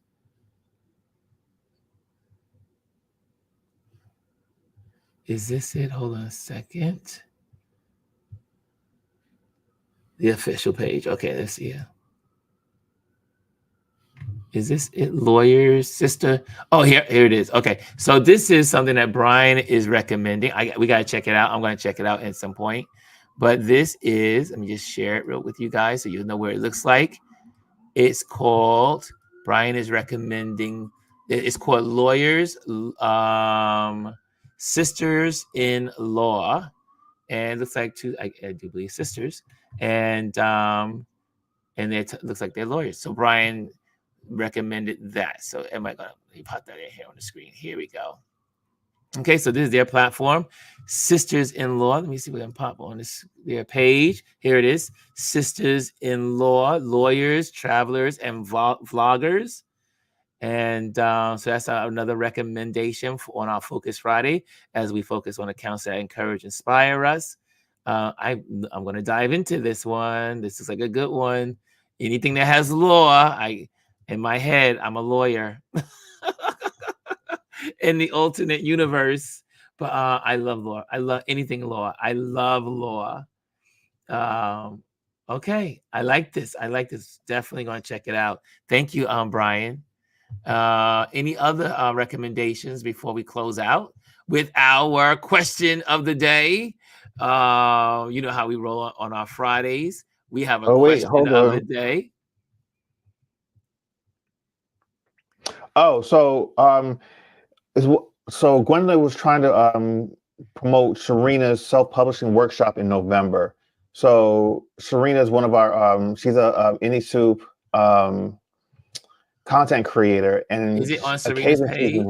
Is this it? Hold on a second. The official page. Okay, let's see it. Is this it? Lawyers, sister. Oh, here it is. Okay, so this is something that Brian is recommending. We gotta check it out. I'm gonna check it out at some point. But this is, let me just share it with you guys so you'll know what it looks like. It's called, Brian is recommending, it's called Lawyers, Sisters in Law. And it looks like I do believe sisters. And it looks like they're lawyers. So Brian recommended that. So let me pop that in here on the screen. Here we go. Okay, so this is their platform, Sisters in Law. Let me see if we can pop on their page. Here it is, Sisters in Law, lawyers, travelers, and vloggers. And so that's another recommendation on our Focus Friday as we focus on accounts that encourage, inspire us. I'm going to dive into this one. This is like a good one. Anything that has law, in my head, I'm a lawyer. In the alternate universe, but I love law. I love anything law. I love law. Okay, I like this. Definitely gonna check it out. Thank you, Brian. Any other recommendations before we close out with our question of the day? You know how we roll on our Fridays. We have a question of the day. Oh, so Gwendolyn was trying to promote Serena's self-publishing workshop in November. So Serena is one of our she's a AnySoup content creator, and is it on Serena's page?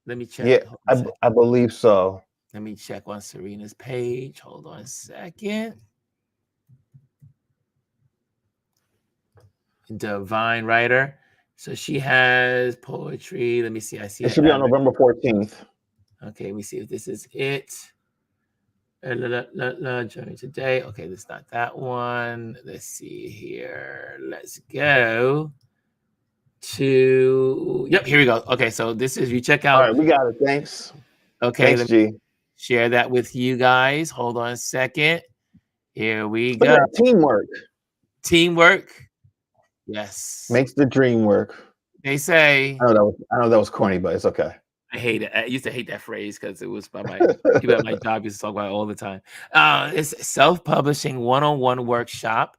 Let me check. Yeah, Hold on a second. I believe so. Let me check on Serena's page. Hold on a second. Divine writer. So she has poetry. Let me see. I see It should be on November 14th. Okay, let me see if this is it. Journey today. Okay, that's not that one. Let's see here. Let's go to. Yep, here we go. Okay, so this is you check out. All right, we got it. Thanks. Okay, Thanks, G. Share that with you guys. Hold on a second. Here we Look go. at teamwork. Teamwork. Yes. Makes the dream work. They say. I know that was corny, but it's okay. I hate it. I used to hate that phrase because it was by my people at my job used to talk about it all the time. It's self-publishing one-on-one workshop.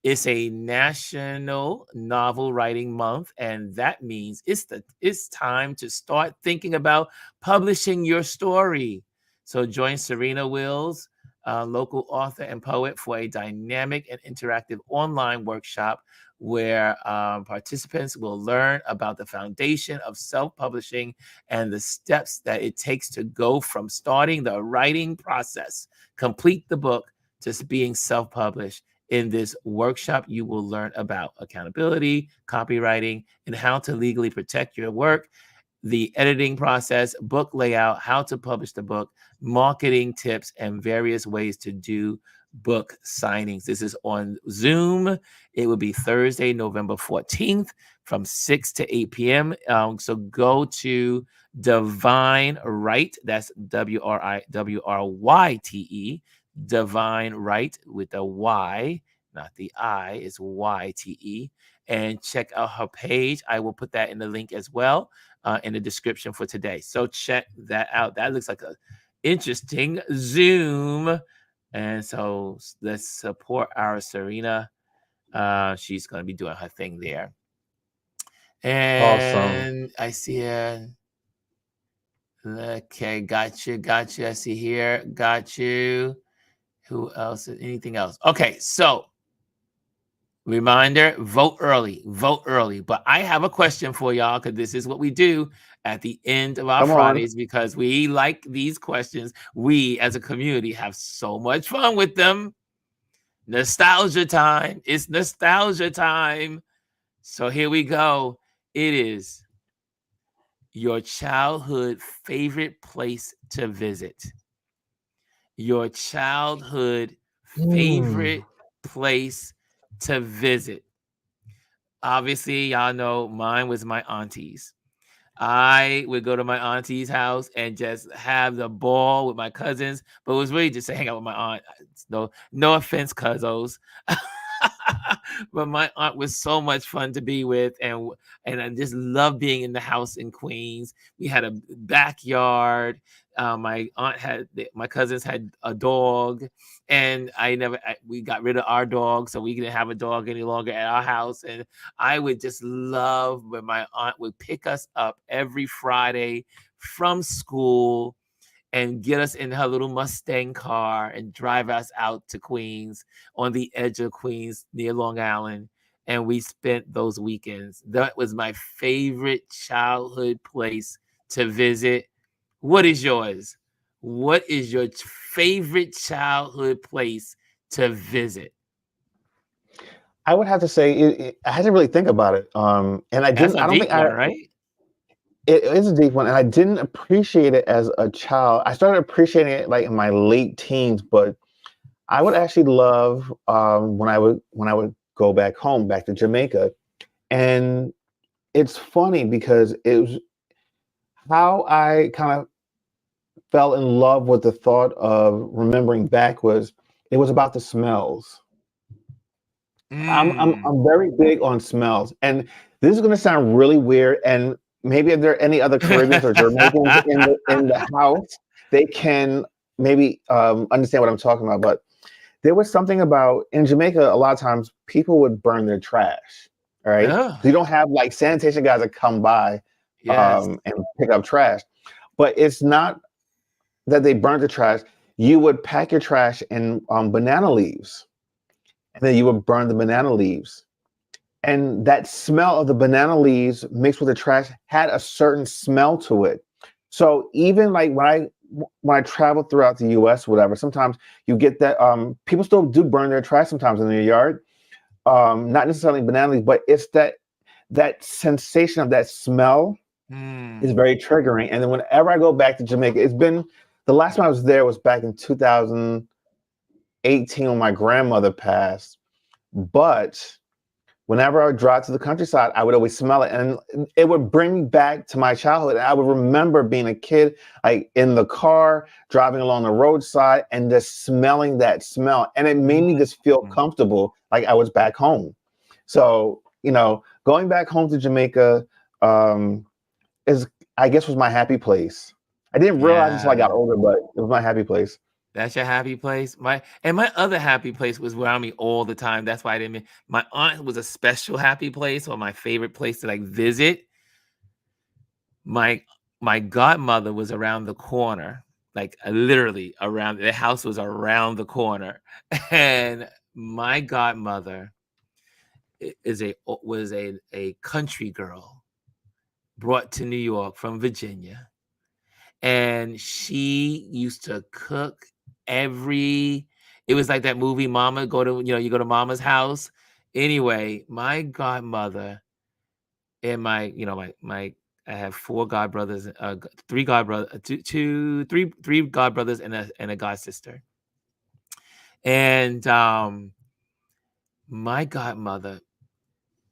It's a national novel writing month, and that means it's time to start thinking about publishing your story. So join Serena Wills, local author and poet, for a dynamic and interactive online workshop where participants will learn about the foundation of self-publishing and the steps that it takes to go from starting the writing process, complete the book, to being self-published. In this workshop, you will learn about accountability, copywriting, and how to legally protect your work, the editing process, book layout, how to publish the book, marketing tips, and various ways to do book signings. This is on Zoom. It will be Thursday, November 14th from 6 to 8 p.m. So go to Divine Write. That's WRIWRYTE. Divine Write with a Y, not the I, is YTE. And check out her page. I will put that in the link as well in the description for today. So check that out. That looks like an interesting Zoom. And so let's support our Serena. She's going to be doing her thing there. And awesome. I see her. Okay, got you. I see here. Got you. Who else? Anything else? Okay, so reminder, vote early. But I have a question for y'all, because this is what we do at the end of our Fridays, because we like these questions. We as a community have so much fun with them. Nostalgia time. It's nostalgia time. So here we go. It is your childhood favorite place to visit. Your childhood favorite place to visit. Obviously, y'all know mine was my auntie's. I would go to my auntie's house and just have the ball with my cousins, but it was really just to hang out with my aunt. No offense, cousins. But my aunt was so much fun to be with, and I just loved being in the house in Queens. We had a backyard. My cousins had a dog, and we got rid of our dog, so we didn't have a dog any longer at our house. And I would just love when my aunt would pick us up every Friday from school and get us in her little Mustang car and drive us out to Queens, on the edge of Queens near Long Island. And we spent those weekends. That was my favorite childhood place to visit. What is yours? What is your favorite childhood place to visit? I would have to say I had to really think about it. And I didn't. I don't think right? It is a deep one, and I didn't appreciate it as a child. I started appreciating it like in my late teens, but I would actually love when I would go back home, back to Jamaica. And it's funny because it was how I kind of fell in love with the thought of remembering back it was about the smells. I'm very big on smells, and this is going to sound really weird. And maybe if there are any other Caribbeans or Jamaicans in the house, they can maybe understand what I'm talking about. But there was something about in Jamaica, a lot of times people would burn their trash. All right. Yeah. So you don't have like sanitation guys that come by and pick up trash. But it's not that they burn the trash. You would pack your trash in banana leaves, and then you would burn the banana leaves. And that smell of the banana leaves mixed with the trash had a certain smell to it. So even like when I travel throughout the US, whatever, sometimes you get that people still do burn their trash sometimes in their yard. Not necessarily banana leaves, but it's that sensation of that smell is very triggering. And then whenever I go back to Jamaica, it's been the last time I was there was back in 2018 when my grandmother passed. But whenever I would drive to the countryside, I would always smell it, and it would bring me back to my childhood. I would remember being a kid, like in the car, driving along the roadside, and just smelling that smell, and it made me just feel comfortable, like I was back home. So, going back home to Jamaica is, I guess, was my happy place. I didn't realize until I got older, but it was my happy place. That's your happy place. My other happy place was around me all the time. That's why I didn't. My aunt was a special happy place, or my favorite place to like visit. My godmother was around the corner, like literally around. The house was around the corner, and my godmother was a country girl brought to New York from Virginia, and she used to cook it was like that movie Mama, you go to Mama's house. Anyway, my godmother and I have four godbrothers, three godbrothers and a god sister. And my godmother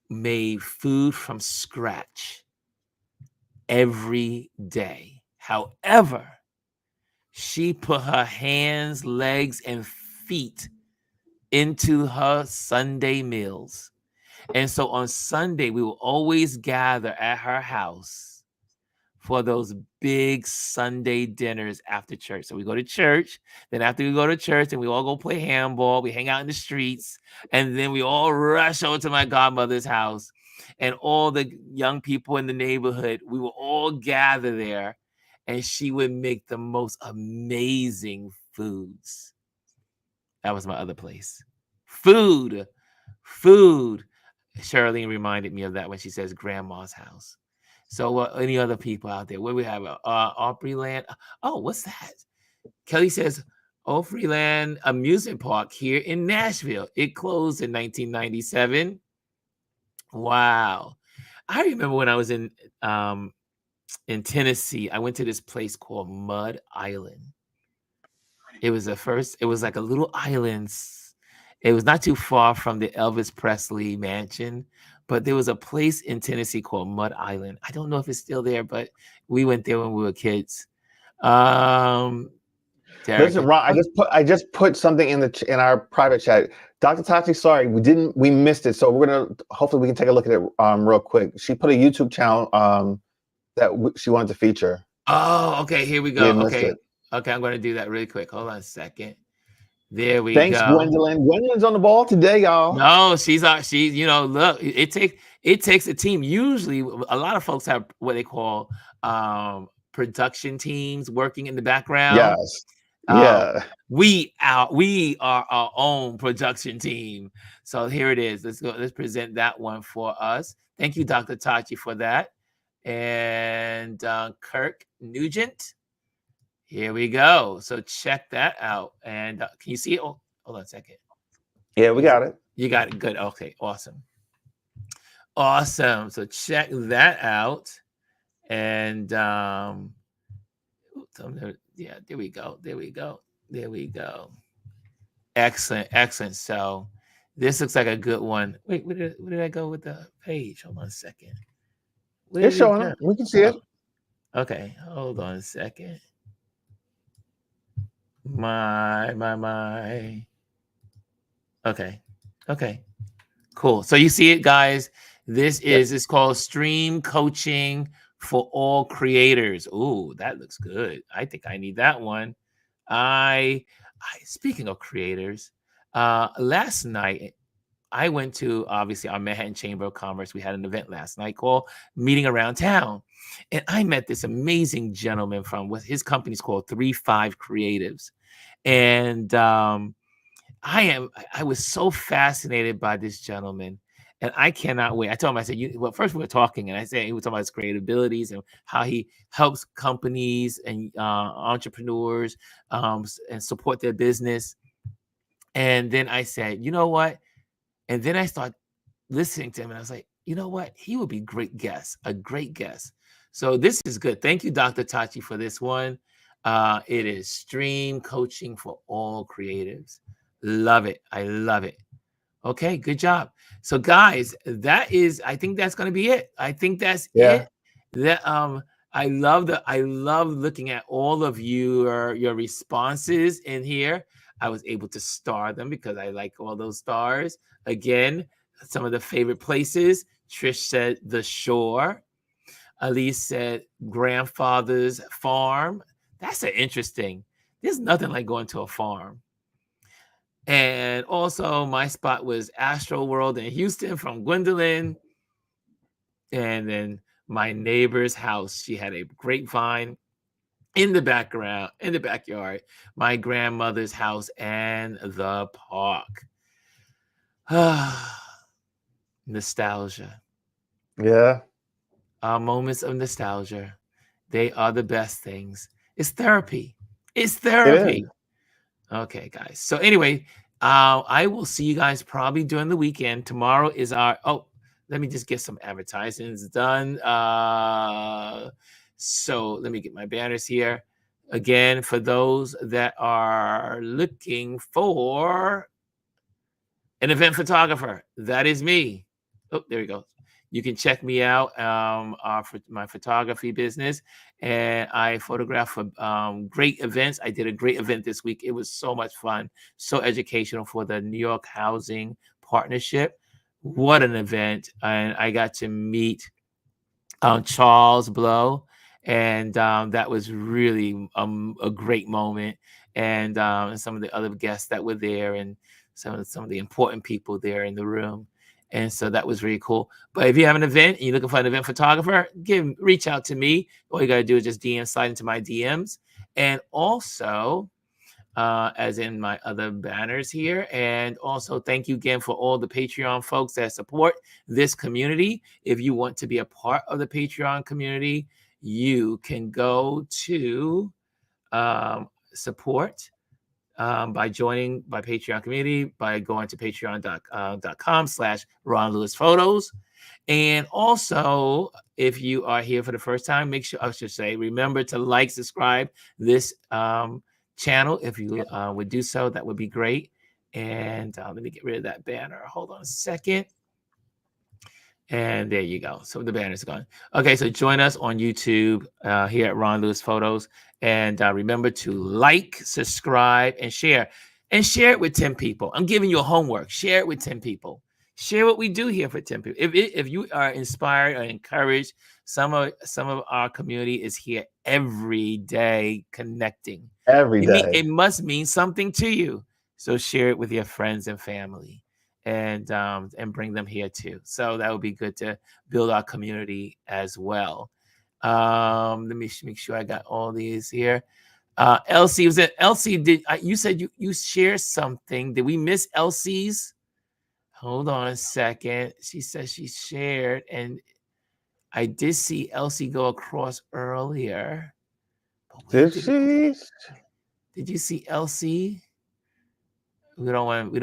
made food from scratch every day. However, she put her hands, legs, and feet into her Sunday meals. And so on Sunday, we will always gather at her house for those big Sunday dinners after church. So we go to church. Then after we go to church, and we all go play handball, we hang out in the streets, and then we all rush over to my godmother's house. And all the young people in the neighborhood, we will all gather there. And she would make the most amazing foods. That was my other place. Food. Charlene reminded me of that when she says grandma's house. So any other people out there? Where we have Opryland? Oh, what's that? Kelly says Opryland Amusement Park here in Nashville. It closed in 1997. Wow. I remember when I was in Tennessee, I went to this place called Mud Island. It was like a little island. It was not too far from the Elvis Presley mansion, but there was a place in Tennessee called Mud Island. I don't know if it's still there, but we went there when we were kids. Listen, Ron, I just put something in our private chat. Dr. Tachi, sorry, we missed it. So hopefully we can take a look at it real quick. She put a YouTube channel that she wanted to feature. Oh, okay. Here we go. Okay, I'm going to do that really quick. Hold on a second. There we Thanks, go. Gwendolyn. Gwendolyn's on the ball today, y'all. No, she's look, it takes a team. Usually a lot of folks have what they call production teams working in the background. Yes. Yeah. We are our own production team. So here it is. Let's present that one for us. Thank you, Dr. Tachi, for that. And Kirk Nugent. Here we go. So check that out. And can you see it? Oh, hold on a second. Yeah, we got it. You got it. Good. Okay. Awesome. So check that out. And yeah, there we go. Excellent. So this looks like a good one. Wait, where did I go with the page? Hold on a second. It's showing up. We can see it. Okay. Hold on a second. My. Okay. Cool. So you see it, guys. It's called Stream Coaching for All Creators. Ooh, that looks good. I think I need that one. Speaking of creators, last night I went to obviously our Manhattan Chamber of Commerce. We had an event last night called Meeting Around Town. And I met this amazing gentleman from what his company's called 35 Creatives. And I was so fascinated by this gentleman. And I cannot wait. I told him, I said, well, first we were talking, and I said he was talking about his creative abilities and how he helps companies and entrepreneurs and support their business. And then I said, you know what? And then I started listening to him, and I was like, you know what? He would be a great guest. So this is good. Thank you, Dr. Tachi, for this one. It is Stream Coaching for All Creatives. Love it. I love it. Okay, good job. So guys, I think that's going to be it. I think that's it. That I love looking at all of your responses in here. I was able to star them because I like all those stars. Again, some of the favorite places. Trish said the shore. Elise said grandfather's farm. That's interesting. There's nothing like going to a farm. And also my spot was Astro World in Houston from Gwendolyn. And then my neighbor's house, she had a grapevine in the background, in the backyard, my grandmother's house and the park. Nostalgia. Yeah. Moments of nostalgia. They are the best things. It's therapy. It's therapy. Okay, guys. So anyway, I will see you guys probably during the weekend. Tomorrow is let me just get some advertisements done. So let me get my banners here. Again, for those that are looking for an event photographer, that is me. Oh, there we go. You can check me out for my photography business, and I photograph for great events. I did a great event this week. It was so much fun, so educational for the New York Housing Partnership. What an event. And I got to meet Charles Blow, and that was really a great moment. And some of the other guests that were there, and some of the important people there in the room. And so that was really cool. But if you have an event and you're looking for an event photographer, reach out to me. All you got to do is just slide into my DMs. And also, as in my other banners here. And also, thank you again for all the Patreon folks that support this community. If you want to be a part of the Patreon community, you can go to support by joining my Patreon community by going to patreon.com/Ron Lewis Photos. And also, if you are here for the first time, remember to like, subscribe this channel. If you would do so, that would be great. And let me get rid of that banner. Hold on a second. And there you go. So the banner's gone. Okay, so join us on YouTube here at Ron Lewis Photos. And remember to like, subscribe, and share. And share it with 10 people. I'm giving you a homework. Share it with 10 people. Share what we do here for 10 people. If you are inspired or encouraged, some of our community is here every day connecting. Every day. It must mean something to you. So share it with your friends and family. And bring them here too. So that would be good to build our community as well. Let me make sure I got all these here. Elsie, was it Elsie? You said you shared something? Did we miss Elsie's? Hold on a second. She says she shared, and I did see Elsie go across earlier. Did she? Did you see Elsie? We don't want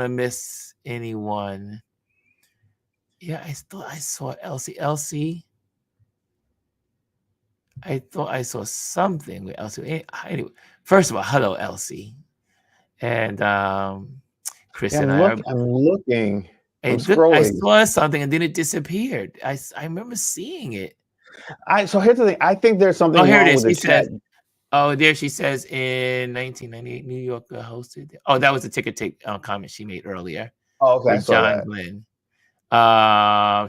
to miss anyone. Yeah, I thought I saw Elsie. Elsie. I thought I saw something with Elsie. Anyway, first of all, hello, Elsie. And Chris and I'm looking. I'm scrolling. I saw something and then it disappeared. I remember seeing it. So here's the thing. I think there's something wrong with the chat. There she says in 1998, New York hosted. Oh, that was the ticker tape comment she made earlier. Oh, okay. John Glenn.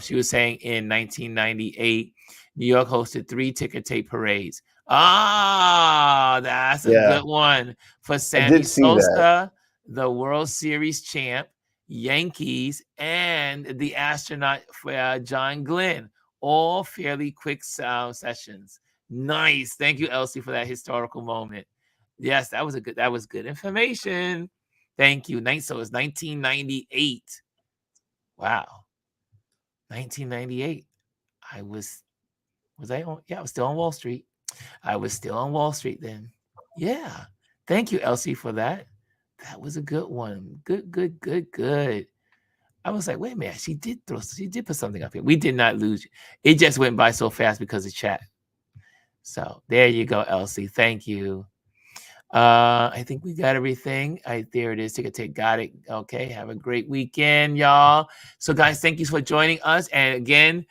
She was saying in 1998, New York hosted 3 ticker tape parades. That's a good one for Sammy Sosa, the World Series champ, Yankees, and the astronaut for John Glenn. All fairly quick sessions. Nice. Thank you, Elsie, for that historical moment. Yes, that was good information. Thank you. So it's 1998. Wow. 1998. I was I on? Yeah, I was still on Wall Street. I was still on Wall Street then. Yeah. Thank you, Elsie, for that. That was a good one. Good. I was like, wait a minute, she did put something up here. We did not lose. It just went by so fast because of chat. So there you go, Elsie. Thank you. I think we got everything. There it is. Take. Got it. Okay. Have a great weekend, y'all. So, guys, thank you for joining us. And again,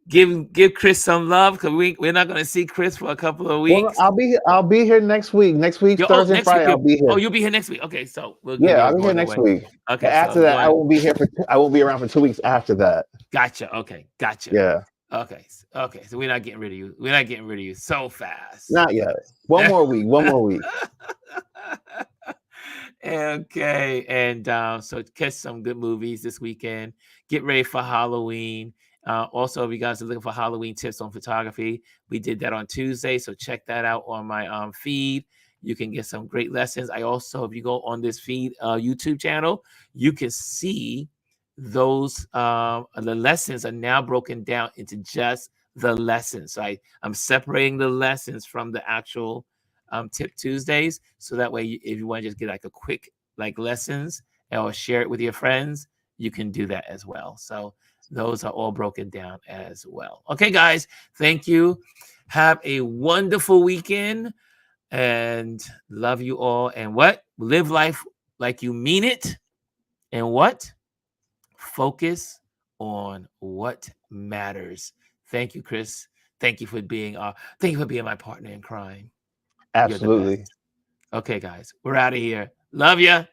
give Chris some love because we're not going to see Chris for a couple of Well, weeks. I'll be here next week. Next week, Thursday and Friday, I'll be here. Oh, you'll be here next week. Okay, so we'll give Yeah, you I'll be here next week. Okay, but after that, I won't be here I won't be around for 2 weeks after that. Gotcha. Okay, gotcha. Yeah. Okay. So we're not getting rid of you. We're not getting rid of you so fast. Not yet. One more week. Okay. And so catch some good movies this weekend. Get ready for Halloween. Also, if you guys are looking for Halloween tips on photography, we did that on Tuesday. So check that out on my feed. You can get some great lessons. I also, if you go on this feed YouTube channel, you can see those the lessons are now broken down into just the lessons. So I'm separating the lessons from the actual Tip Tuesdays, so that way if you want to just get like a quick like lessons or share it with your friends, you can do that as well. So those are all broken down as well. Okay, guys, thank you. Have a wonderful weekend and love you all. And live life like you mean it. And focus on what matters. Thank you, Chris. Thank you for being my partner in crime. Absolutely. Okay, guys, we're out of here. Love ya.